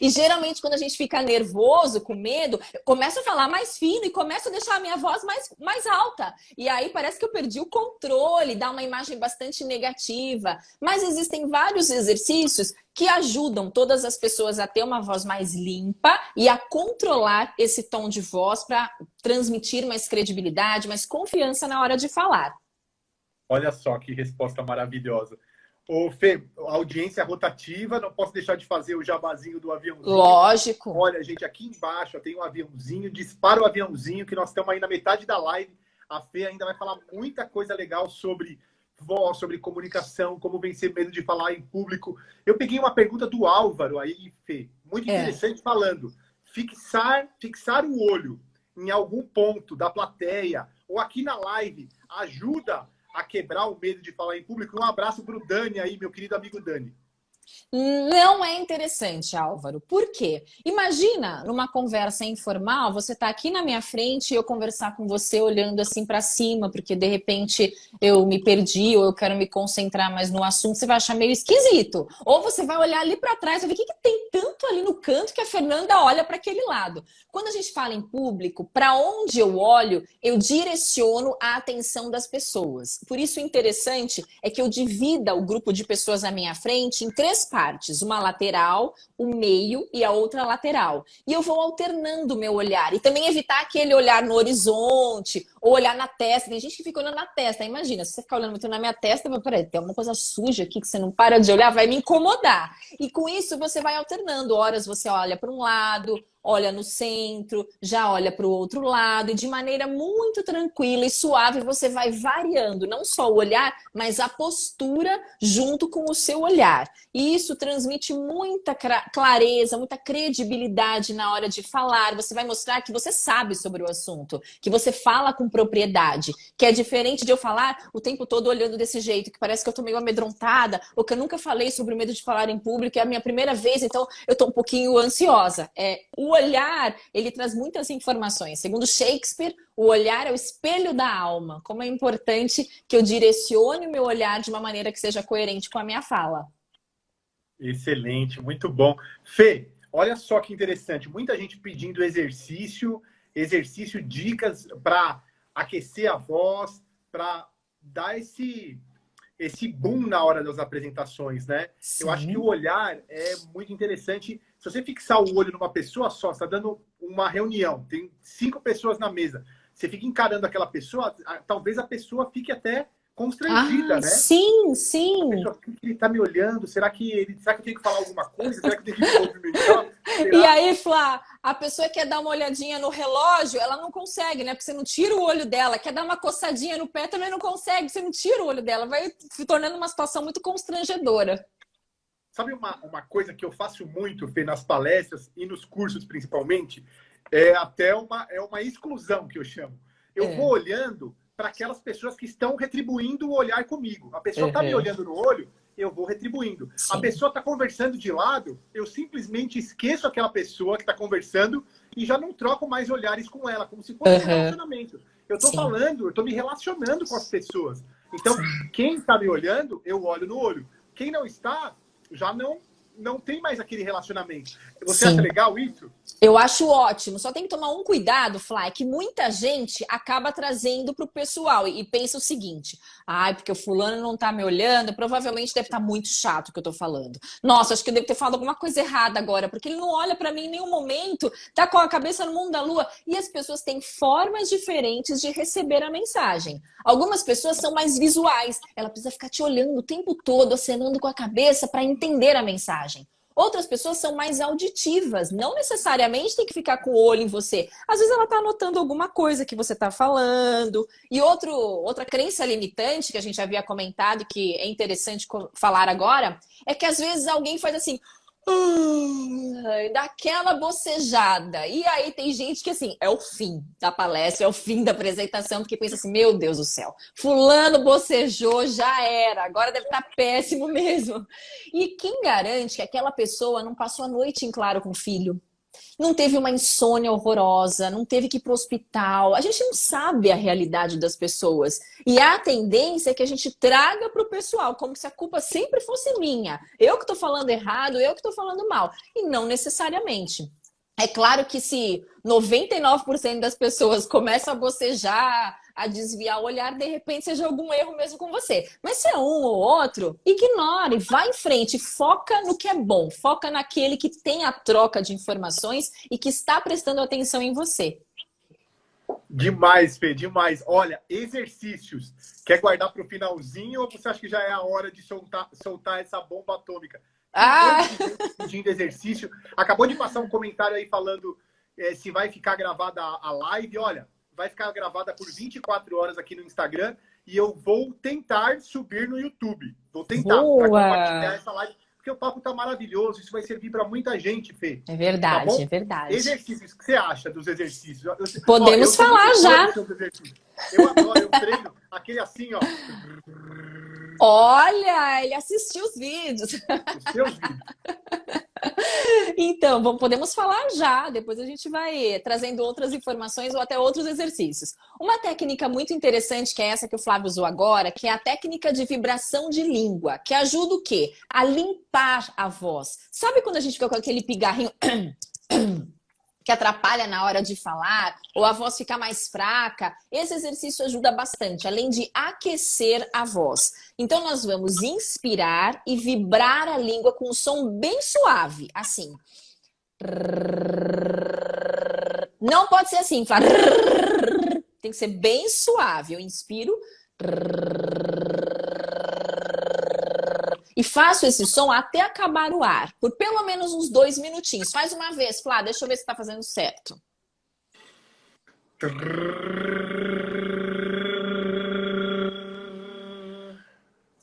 E geralmente quando a gente fica nervoso, com medo, eu começo a falar mais fino e começo a deixar a minha voz mais alta. E aí parece que eu perdi o controle, dá uma imagem bastante negativa. Mas existem vários exercícios que ajudam todas as pessoas a ter uma voz mais limpa e a controlar esse tom de voz para transmitir mais credibilidade, mais confiança na hora de falar. Olha só que resposta maravilhosa. Ô, Fê, audiência rotativa, não posso deixar de fazer o jabazinho do aviãozinho. Lógico. Olha, gente, aqui embaixo tem um aviãozinho, dispara o aviãozinho, que nós estamos aí na metade da live. A Fê ainda vai falar muita coisa legal sobre voz, sobre comunicação, como vencer medo de falar em público. Eu peguei uma pergunta do Álvaro aí, Fê, muito interessante, falando: fixar o olho em algum ponto da plateia ou aqui na live ajuda a quebrar o medo de falar em público? Um abraço para o Dani aí, meu querido amigo Dani. Não é interessante, Álvaro. Por quê? Imagina numa conversa informal, você tá aqui na minha frente e eu conversar com você olhando assim para cima, porque de repente eu me perdi ou eu quero me concentrar mais no assunto, você vai achar meio esquisito. Ou você vai olhar ali para trás e ver o que tem tanto ali no canto que a Fernanda olha para aquele lado. Quando a gente fala em público, para onde eu olho, eu direciono a atenção das pessoas. Por isso o interessante é que eu divida o grupo de pessoas à minha frente em três partes, uma lateral, o meio e a outra lateral. E eu vou alternando o meu olhar. E também evitar aquele olhar no horizonte ou olhar na testa. Tem gente que fica olhando na testa. Imagina, se você ficar olhando muito na minha testa, peraí, tem alguma coisa suja aqui que você não para de olhar, vai me incomodar. E com isso você vai alternando. Horas você olha para um lado, olha no centro, já olha para o outro lado, e de maneira muito tranquila e suave você vai variando, não só o olhar, mas a postura junto com o seu olhar. E isso transmite muita clareza, muita credibilidade na hora de falar. Você vai mostrar que você sabe sobre o assunto, que você fala com propriedade, que é diferente de eu falar o tempo todo olhando desse jeito, que parece que eu tô meio amedrontada, ou que eu nunca falei sobre o medo de falar em público, é a minha primeira vez, então eu tô um pouquinho ansiosa. O olhar, ele traz muitas informações. Segundo Shakespeare, o olhar é o espelho da alma. Como é importante que eu direcione o meu olhar de uma maneira que seja coerente com a minha fala. Excelente, muito bom. Fê, olha só que interessante. Muita gente pedindo exercício. exercício, dicas para aquecer a voz, para dar esse boom na hora das apresentações, né? Sim. Eu acho que o olhar é muito interessante. Se você fixar o olho numa pessoa só, você está dando uma reunião, tem 5 pessoas na mesa, você fica encarando aquela pessoa, talvez a pessoa fique até constrangida, né? Sim, sim. A pessoa, por que ele está me olhando? Será que eu tenho que falar alguma coisa? Será que eu tenho que me movimentar? E aí, Flá, a pessoa quer dar uma olhadinha no relógio, ela não consegue, né? Porque você não tira o olho dela. Quer dar uma coçadinha no pé, também não consegue. Você não tira o olho dela. Vai se tornando uma situação muito constrangedora. Sabe uma coisa que eu faço muito, Fê, nas palestras e nos cursos principalmente? É até uma exclusão que eu chamo. Eu vou olhando para aquelas pessoas que estão retribuindo o olhar comigo. A pessoa está me olhando no olho, eu vou retribuindo. Sim. A pessoa está conversando de lado, eu simplesmente esqueço aquela pessoa que está conversando e já não troco mais olhares com ela, como se fosse um relacionamento. Eu estou falando, eu estou me relacionando com as pessoas. Então, quem está me olhando, eu olho no olho. Quem não está, já não tem mais aquele relacionamento. Você acha legal isso? Eu acho ótimo. Só tem que tomar um cuidado, Fly, que muita gente acaba trazendo para o pessoal e pensa o seguinte: porque o fulano não tá me olhando, provavelmente deve estar muito chato o que eu tô falando. Nossa, acho que eu devo ter falado alguma coisa errada agora, porque ele não olha para mim em nenhum momento, tá com a cabeça no mundo da lua. E as pessoas têm formas diferentes de receber a mensagem. Algumas pessoas são mais visuais. Ela precisa ficar te olhando o tempo todo, acenando com a cabeça para entender a mensagem. Outras pessoas são mais auditivas, não necessariamente tem que ficar com o olho em você. Às vezes ela está anotando alguma coisa que você está falando. E outra crença limitante que a gente havia comentado, que é interessante falar agora, é que às vezes alguém faz assim, daquela bocejada. E aí tem gente que assim, é o fim da palestra, é o fim da apresentação, porque pensa assim, meu Deus do céu, fulano bocejou, já era, agora deve estar péssimo mesmo. E quem garante que aquela pessoa não passou a noite em claro com o filho? Não teve uma insônia horrorosa, não teve que ir para o hospital. A gente não sabe a realidade das pessoas. E a tendência é que a gente traga para o pessoal, como se a culpa sempre fosse minha. Eu que estou falando errado, eu que estou falando mal. E não necessariamente. É claro que se 99% das pessoas começam a bocejar, a desviar o olhar, de repente seja algum erro mesmo com você. Mas se é um ou outro, ignore, vá em frente, foca no que é bom, foca naquele que tem a troca de informações e que está prestando atenção em você. Demais, Fê, demais. Olha, exercícios. Quer guardar para o finalzinho ou você acha que já é a hora de soltar essa bomba atômica? Pedindo exercício. Acabou de passar um comentário aí falando se vai ficar gravada a live. Olha, vai ficar gravada por 24 horas aqui no Instagram e eu vou tentar subir no YouTube. Vou tentar para compartilhar essa live, porque o papo tá maravilhoso. Isso vai servir para muita gente, Fê. É verdade, tá é verdade. Exercícios, o que você acha dos exercícios? Podemos falar já. Eu adoro, eu treino aquele assim, ó. Olha, ele assistiu os vídeos. Os seus vídeos. Então, podemos falar já. Depois a gente vai trazendo outras informações ou até outros exercícios. Uma técnica muito interessante, que é essa que o Flávio usou agora, que é a técnica de vibração de língua, que ajuda o quê? A limpar a voz. Sabe quando a gente fica com aquele pigarrinho que atrapalha na hora de falar, ou a voz fica mais fraca? Esse exercício ajuda bastante, além de aquecer a voz. Então, nós vamos inspirar e vibrar a língua com um som bem suave, assim. Não pode ser assim, tem que ser bem suave. Eu inspiro e faço esse som até acabar o ar, por pelo menos uns 2 minutinhos. Faz uma vez, Flá, deixa eu ver se tá fazendo certo.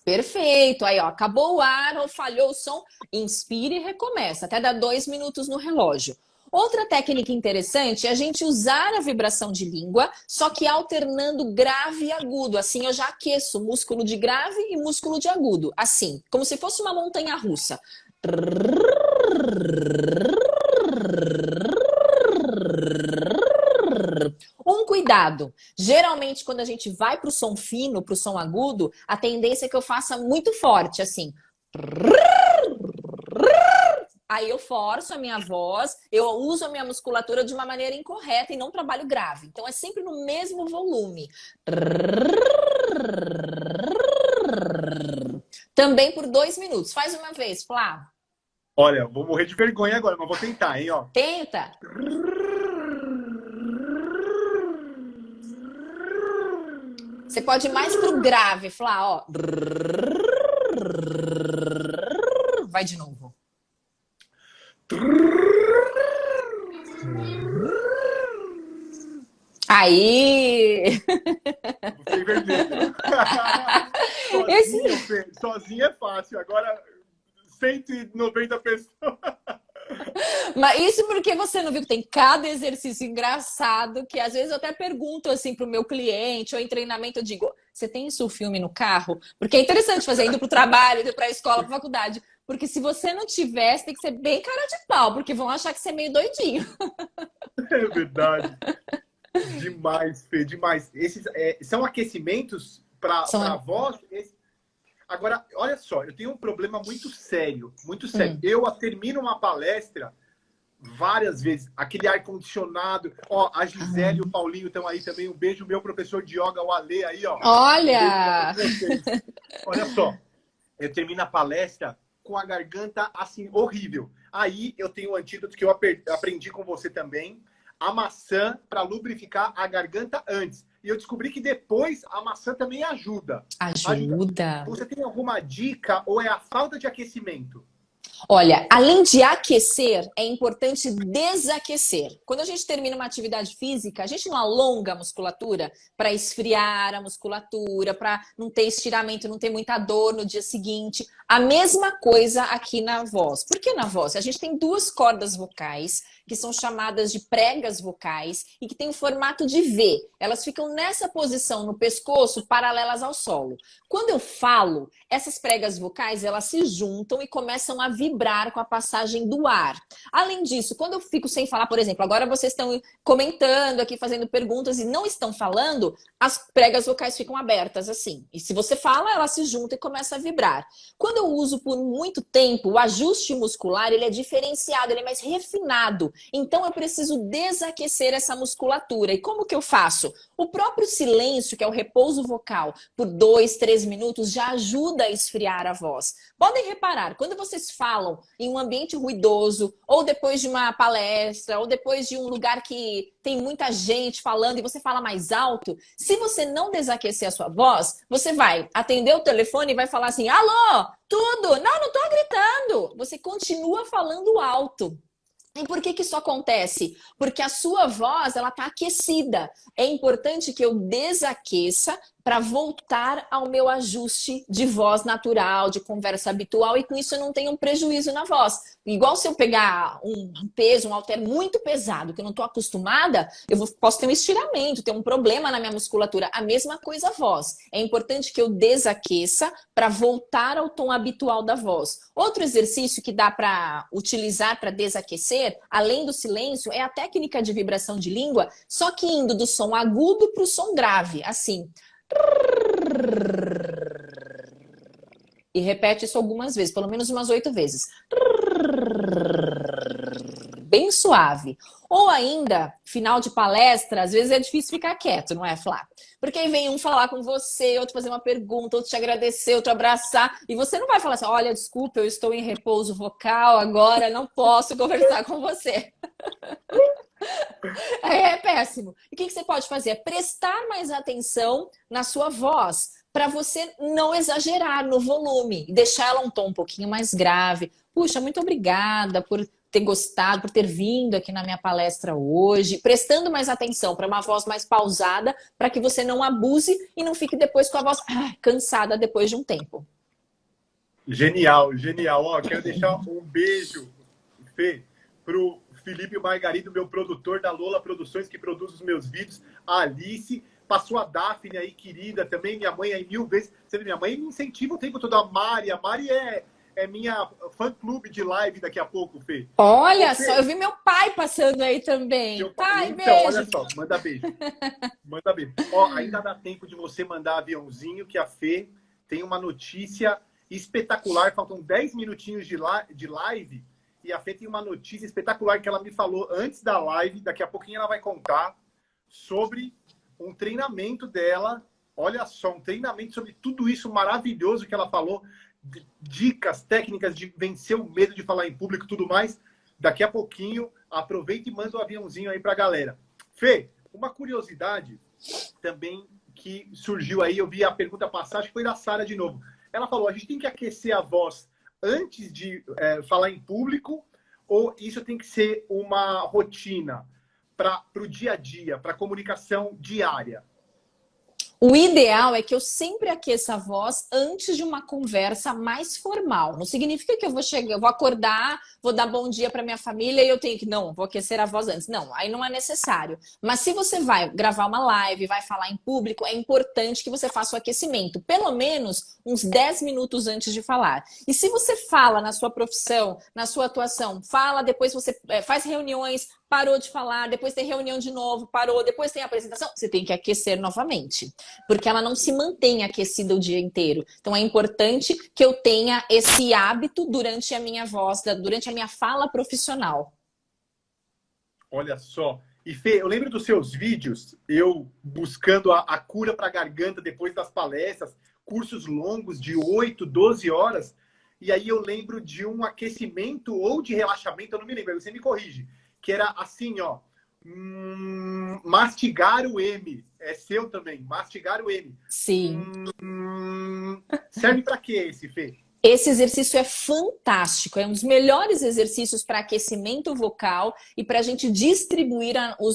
Perfeito. Aí, ó, acabou o ar ou falhou o som, inspire e recomeça, até dar 2 minutos no relógio. Outra técnica interessante é a gente usar a vibração de língua, só que alternando grave e agudo. Assim eu já aqueço músculo de grave e músculo de agudo. Assim, como se fosse uma montanha-russa. Um cuidado. Geralmente, quando a gente vai para o som fino, para o som agudo, a tendência é que eu faça muito forte, assim. Aí eu forço a minha voz, eu uso a minha musculatura de uma maneira incorreta e não trabalho grave. Então é sempre no mesmo volume. Também por 2 minutos. Faz uma vez, Flá. Olha, vou morrer de vergonha agora, mas vou tentar, hein, ó. Tenta. Você pode ir mais pro grave, Flá, ó. Vai de novo. Aí! Fiquei vermelho. Sozinho é fácil. Agora, 190 pessoas. Mas isso porque você não viu que tem cada exercício engraçado que às vezes eu até pergunto assim pro meu cliente ou em treinamento eu digo, você tem isso filme no carro? Porque é interessante fazer indo pro trabalho, indo pra escola, pra faculdade. Porque se você não tivesse, tem que ser bem cara de pau, porque vão achar que você é meio doidinho. É verdade. Demais, Fê, demais. Esses são aquecimentos para a voz? Agora, olha só, eu tenho um problema muito sério, muito sério. Eu termino uma palestra várias vezes, aquele ar-condicionado. Ó, a Gisele e o Paulinho estão aí também. Um beijo, meu professor de yoga, o Ale, aí, ó. Olha! Olha só, eu termino a palestra com a garganta, assim, horrível. Aí eu tenho um antídoto que eu aprendi com você também, a maçã para lubrificar a garganta antes. E eu descobri que depois a maçã também ajuda. Ajuda. Você tem alguma dica ou é a falta de aquecimento? Olha, além de aquecer, é importante desaquecer. Quando a gente termina uma atividade física, a gente não alonga a musculatura para esfriar a musculatura, para não ter estiramento, não ter muita dor no dia seguinte. A mesma coisa aqui na voz. Por que na voz? A gente tem 2 cordas vocais que são chamadas de pregas vocais e que tem o formato de V. Elas ficam nessa posição no pescoço, paralelas ao solo. Quando eu falo, essas pregas vocais, elas se juntam e começam a vibrar com a passagem do ar. Além disso, quando eu fico sem falar, por exemplo, agora vocês estão comentando aqui, fazendo perguntas e não estão falando, as pregas vocais ficam abertas assim. E se você fala, ela se junta e começa a vibrar. Quando eu uso por muito tempo, o ajuste muscular, ele é diferenciado, ele é mais refinado. Então eu preciso desaquecer essa musculatura. E como que eu faço? O próprio silêncio, que é o repouso vocal, por 2, 3 minutos, já ajuda a esfriar a voz. Podem reparar, quando vocês falam em um ambiente ruidoso, ou depois de uma palestra, ou depois de um lugar que tem muita gente falando e você fala mais alto, se você não desaquecer a sua voz, você vai atender o telefone e vai falar assim, alô, tudo? Não, não tô gritando. Você continua falando alto. E por que isso acontece? Porque a sua voz, ela tá aquecida. É importante que eu desaqueça para voltar ao meu ajuste de voz natural, de conversa habitual, e com isso eu não tenho um prejuízo na voz. Igual se eu pegar um peso, um halter muito pesado, que eu não estou acostumada, posso ter um estiramento, ter um problema na minha musculatura. A mesma coisa a voz. É importante que eu desaqueça para voltar ao tom habitual da voz. Outro exercício que dá para utilizar para desaquecer, além do silêncio, é a técnica de vibração de língua, só que indo do som agudo para o som grave, assim. E repete isso algumas vezes, pelo menos umas 8 vezes. Bem suave. Ou ainda, final de palestra, às vezes é difícil ficar quieto, não é, Flá? Porque aí vem um falar com você, outro fazer uma pergunta, outro te agradecer, outro abraçar, e você não vai falar assim, olha, desculpa, eu estou em repouso vocal agora, não posso conversar com você. É péssimo. E o que você pode fazer? É prestar mais atenção na sua voz, para você não exagerar no volume, deixar ela um tom um pouquinho mais grave. Puxa, muito obrigada por ter gostado, por ter vindo aqui na minha palestra hoje, prestando mais atenção para uma voz mais pausada, para que você não abuse e não fique depois com a voz cansada depois de um tempo. Genial, genial. Ó, quero deixar um beijo, Fê, pro Felipe Margarido, meu produtor da Lola Produções, que produz os meus vídeos, a Alice, passou a Daphne aí, querida, também minha mãe aí 1000 vezes. Você vê, minha mãe me incentiva o tempo todo. A Mari é minha fã-clube de live daqui a pouco, Fê. Olha só, eu vi meu pai passando aí também. Pai, então, beijo. olha só, manda beijo. Manda beijo. Ó, ainda dá tempo de você mandar aviãozinho, que a Fê tem uma notícia espetacular. Faltam 10 minutinhos de live E a Fê tem uma notícia espetacular que ela me falou antes da live. Daqui a pouquinho ela vai contar sobre um treinamento dela. Olha só, um treinamento sobre tudo isso maravilhoso que ela falou. Dicas, técnicas de vencer o medo de falar em público e tudo mais. Daqui a pouquinho, aproveita e manda um aviãozinho aí pra galera. Fê, uma curiosidade também que surgiu aí, eu vi a pergunta passar, acho que foi da Sara de novo. Ela falou, a gente tem que aquecer a voz antes de falar em público, ou isso tem que ser uma rotina para o dia a dia, para a comunicação diária? O ideal é que eu sempre aqueça a voz antes de uma conversa mais formal. Não significa que eu vou chegar, eu vou acordar, vou dar bom dia para minha família e eu tenho que, não, vou aquecer a voz antes. Não, aí não é necessário. Mas se você vai gravar uma live, vai falar em público, é importante que você faça o aquecimento, pelo menos uns 10 minutos antes de falar. E se você fala na sua profissão, na sua atuação, fala, depois você faz reuniões, parou de falar, depois tem reunião de novo, parou, depois tem apresentação, você tem que aquecer novamente, porque ela não se mantém aquecida o dia inteiro. Então é importante que eu tenha esse hábito durante a minha voz, durante a minha fala profissional. Olha só. E Fê, eu lembro dos seus vídeos, eu buscando a cura para a garganta depois das palestras, cursos longos de 8, 12 horas, e aí eu lembro de um aquecimento ou de relaxamento, eu não me lembro, você me corrige, que era assim, ó, mastigar o M. É seu também, mastigar o M. Sim. Serve para quê esse, Fê? Esse exercício é fantástico, é um dos melhores exercícios para aquecimento vocal e para a gente distribuir o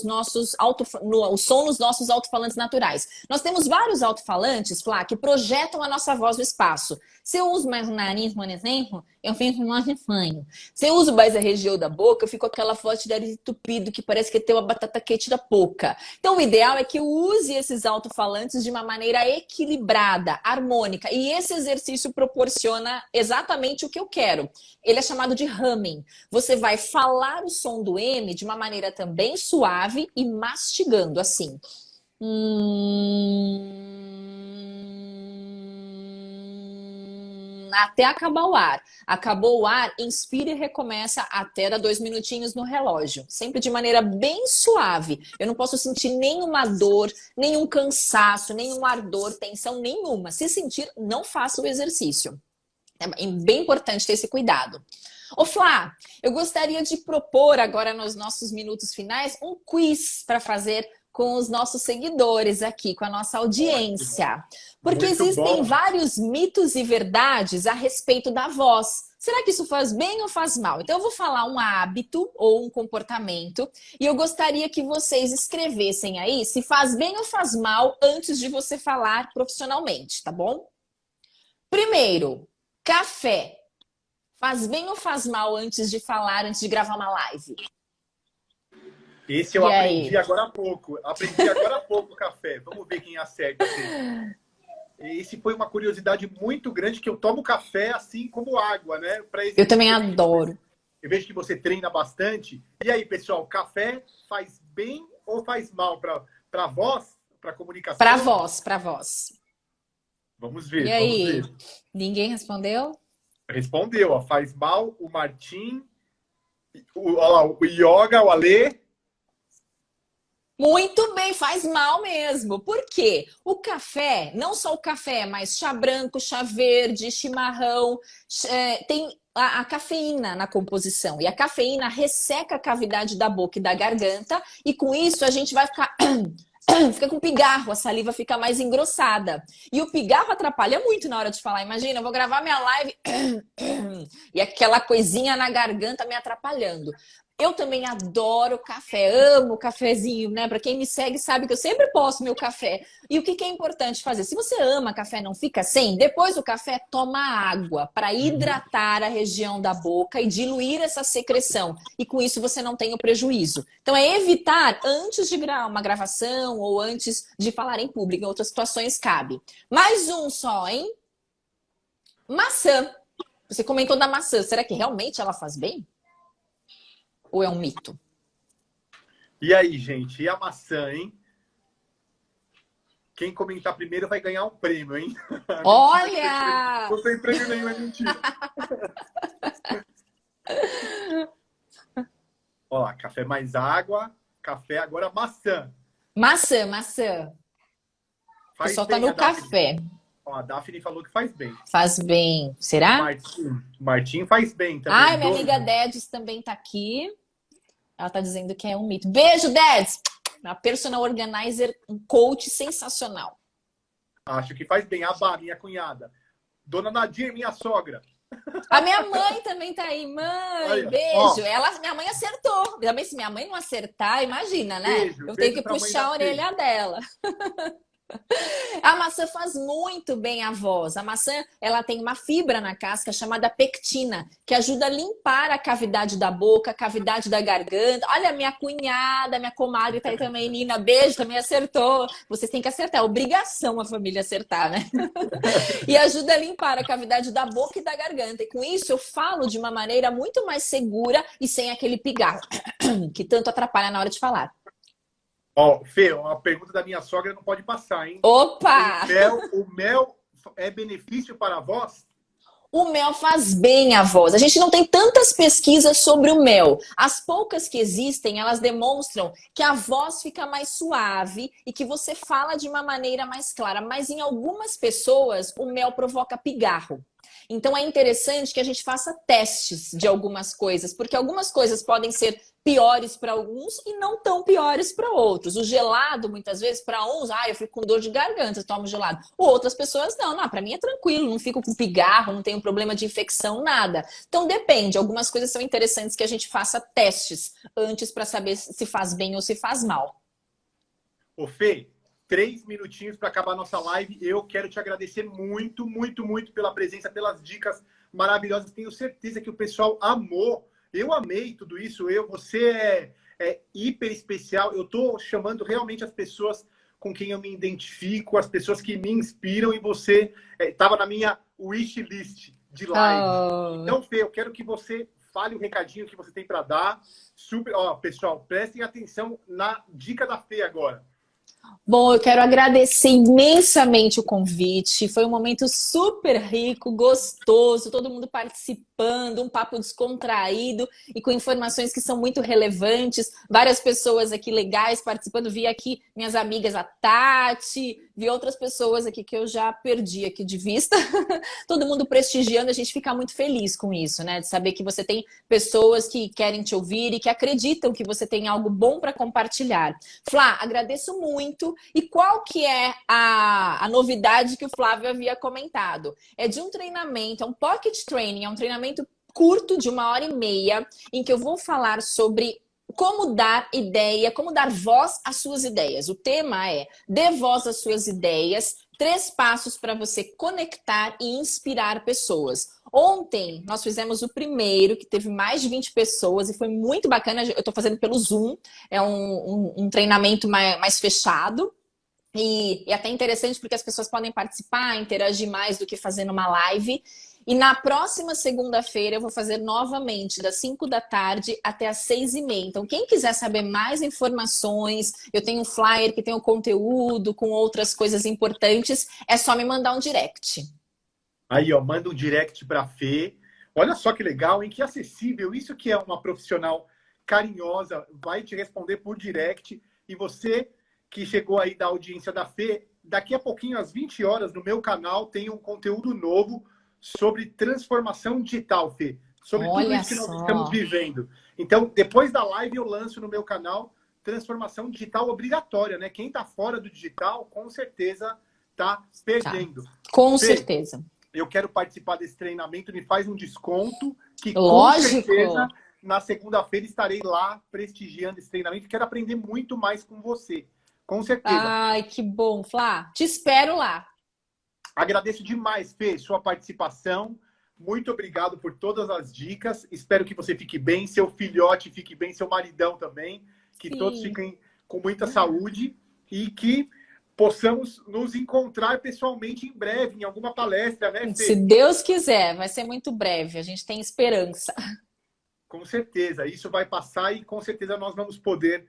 som nos nossos alto-falantes naturais. Nós temos vários alto-falantes, Flá, que projetam a nossa voz no espaço. Se eu uso mais o nariz, por exemplo, eu fico mais refanho. Se eu uso mais a região da boca, eu fico com aquela voz de nariz entupido, que parece que tem uma batata quente da boca. Então, o ideal é que eu use esses alto-falantes de uma maneira equilibrada, harmônica. E esse exercício proporciona exatamente o que eu quero. Ele é chamado de humming. Você vai falar o som do M de uma maneira também suave e mastigando, assim. Até acabar o ar. Acabou o ar, inspira e recomeça até dar 2 minutinhos no relógio. Sempre de maneira bem suave. Eu não posso sentir nenhuma dor, nenhum cansaço, nenhum ardor, tensão nenhuma. Se sentir, não faça o exercício. É bem importante ter esse cuidado. Ô Flá, eu gostaria de propor agora nos nossos minutos finais um quiz para fazer com os nossos seguidores aqui, com a nossa audiência. Porque existem vários mitos e verdades a respeito da voz. Será que isso faz bem ou faz mal? Então eu vou falar um hábito ou um comportamento e eu gostaria que vocês escrevessem aí se faz bem ou faz mal antes de você falar profissionalmente, tá bom? Primeiro, café. Faz bem ou faz mal antes de falar, antes de gravar uma live? Esse eu aprendi agora há pouco. Aprendi agora há pouco o café. Vamos ver quem acerta. Esse foi uma curiosidade muito grande, que eu tomo café assim como água, né? Eu também adoro. Eu vejo que você treina bastante. E aí, pessoal, café faz bem ou faz mal para a voz, para a comunicação? Para voz. Vamos ver. E aí? Vamos ver. Ninguém respondeu? Respondeu, ó. Faz mal o Martim, o Yoga, o Alê. Muito bem, faz mal mesmo. Por quê? O café, não só o café, mas chá branco, chá verde, chimarrão, tem a cafeína na composição. E a cafeína resseca a cavidade da boca e da garganta. E com isso a gente vai ficar... fica com pigarro, a saliva fica mais engrossada. E o pigarro atrapalha muito na hora de falar. Imagina, eu vou gravar minha live e aquela coisinha na garganta me atrapalhando. Eu também adoro café, amo cafezinho, né? Para quem me segue sabe que eu sempre posto meu café. E o que é importante fazer? Se você ama café, não fica sem, depois do café toma água para hidratar a região da boca e diluir essa secreção. E com isso você não tem o prejuízo. Então é evitar antes de uma gravação ou antes de falar em público. Em outras situações cabe. Mais um só, hein? Maçã. Você comentou da maçã. Será que realmente ela faz bem? Ou é um mito? E aí, gente? E a maçã, hein? Quem comentar primeiro vai ganhar um prêmio, hein? Olha! Não tem prêmio nenhum, é mentira. Ó, café mais água, café agora maçã. Maçã. O Faz pessoal tá bem no a Daphne. café. Ó, a Daphne falou que faz bem. Faz bem. O Será? Martim faz bem também. Ai, minha amiga Dedes também tá aqui. Ela tá dizendo que é um mito. Beijo, Dedes! Uma personal organizer, um coach sensacional. Acho que faz bem. A Bá, minha cunhada. Dona Nadir, minha sogra. A minha mãe também tá aí. Mãe, Olha, beijo. ó. Minha mãe acertou. Também se minha mãe não acertar, imagina, né? Beijo, Eu tenho beijo que pra mãe puxar da a orelha dela. A maçã faz muito bem à voz. A maçã, ela tem uma fibra na casca chamada pectina, que ajuda a limpar a cavidade da boca, a cavidade da garganta. Olha, minha cunhada, minha comadre tá aí também, Nina. Beijo, também acertou. Vocês têm que acertar, é obrigação a família acertar, né? E ajuda a limpar a cavidade da boca e da garganta. E com isso eu falo de uma maneira muito mais segura e sem aquele pigarro que tanto atrapalha na hora de falar. Ó, Fê, uma pergunta da minha sogra não pode passar, hein? Opa! O mel é benefício para a voz? O mel faz bem à voz. A gente não tem tantas pesquisas sobre o mel. As poucas que existem, elas demonstram que a voz fica mais suave e que você fala de uma maneira mais clara. Mas em algumas pessoas, o mel provoca pigarro. Então é interessante que a gente faça testes de algumas coisas, porque algumas coisas podem ser piores para alguns e não tão piores para outros. O gelado, muitas vezes, para uns, eu fico com dor de garganta, tomo gelado. Outras pessoas, não, para mim é tranquilo, não fico com pigarro, não tenho problema de infecção, nada. Então depende, algumas coisas são interessantes que a gente faça testes antes para saber se faz bem ou se faz mal. Ô, Fê, 3 minutinhos para acabar nossa live. Eu quero te agradecer muito, muito, muito pela presença, pelas dicas maravilhosas. Tenho certeza que o pessoal amou. Eu amei tudo isso. Você é hiper especial. Eu estou chamando realmente as pessoas com quem eu me identifico, as pessoas que me inspiram, e você estava na minha wish list de live. Então, Fê, eu quero que você fale o recadinho que você tem para dar. Super, ó, pessoal, prestem atenção na dica da Fê agora. Bom, eu quero agradecer imensamente o convite. Foi um momento super rico, gostoso, todo mundo participando, um papo descontraído e com informações que são muito relevantes. Várias pessoas aqui legais participando. Vi aqui minhas amigas, a Tati, vi outras pessoas aqui que eu já perdi aqui de vista. Todo mundo prestigiando, a gente fica muito feliz com isso, né? De saber que você tem pessoas que querem te ouvir e que acreditam que você tem algo bom para compartilhar. Flá, agradeço muito. E qual que é a novidade que o Flávio havia comentado? É de um treinamento, é um pocket training, é um treinamento curto de 1h30, em que eu vou falar sobre como dar ideia, como dar voz às suas ideias. O tema é dê voz às suas ideias, 3 passos para você conectar e inspirar pessoas. Ontem nós fizemos o primeiro, que teve mais de 20 pessoas e foi muito bacana. Eu estou fazendo pelo Zoom, é um treinamento mais fechado. E é até interessante porque as pessoas podem participar, interagir mais do que fazendo uma live. E na próxima segunda-feira eu vou fazer novamente, das 5 da tarde até as 6h30. Então, quem quiser saber mais informações, eu tenho um flyer que tem o conteúdo com outras coisas importantes, é só me mandar um direct. Aí, ó, manda um direct para a Fê. Olha só que legal, hein? Que acessível. Isso que é uma profissional carinhosa, vai te responder por direct. E você que chegou aí da audiência da Fê, daqui a pouquinho, às 20 horas, no meu canal, tem um conteúdo novo sobre transformação digital, Fê. Sobre tudo isso que nós estamos vivendo. Então, depois da live, eu lanço no meu canal transformação digital obrigatória, né? Quem está fora do digital, com certeza está perdendo. Com certeza. Eu quero participar desse treinamento, me faz um desconto, que Lógico. Com certeza na segunda-feira estarei lá prestigiando esse treinamento. Quero aprender muito mais com você, com certeza. Ai, que bom, Flá. Te espero lá. Agradeço demais, Fê, sua participação. Muito obrigado por todas as dicas. Espero que você fique bem, seu filhote fique bem, seu maridão também. Que todos fiquem com muita saúde e que possamos nos encontrar pessoalmente em breve, em alguma palestra, né, Fê? Se Deus quiser, vai ser muito breve. A gente tem esperança. Com certeza. Isso vai passar e com certeza nós vamos poder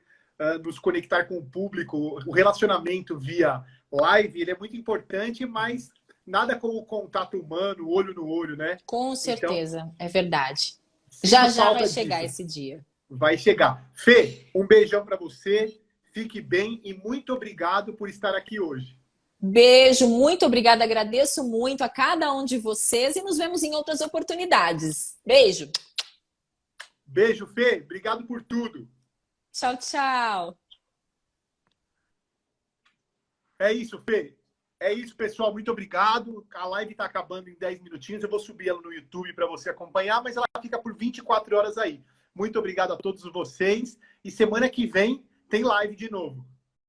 nos conectar com o público. O relacionamento via live, ele é muito importante, mas nada como o contato humano, olho no olho, né? Com certeza, então, é verdade. Já já vai chegar esse dia. Vai chegar. Fê, um beijão para você. Fique bem e muito obrigado por estar aqui hoje. Beijo, muito obrigada. Agradeço muito a cada um de vocês e nos vemos em outras oportunidades. Beijo. Beijo, Fê. Obrigado por tudo. Tchau, tchau. É isso, Fê. É isso, pessoal. Muito obrigado. A live está acabando em 10 minutinhos. Eu vou subir ela no YouTube para você acompanhar, mas ela fica por 24 horas aí. Muito obrigado a todos vocês. E semana que vem tem live de novo.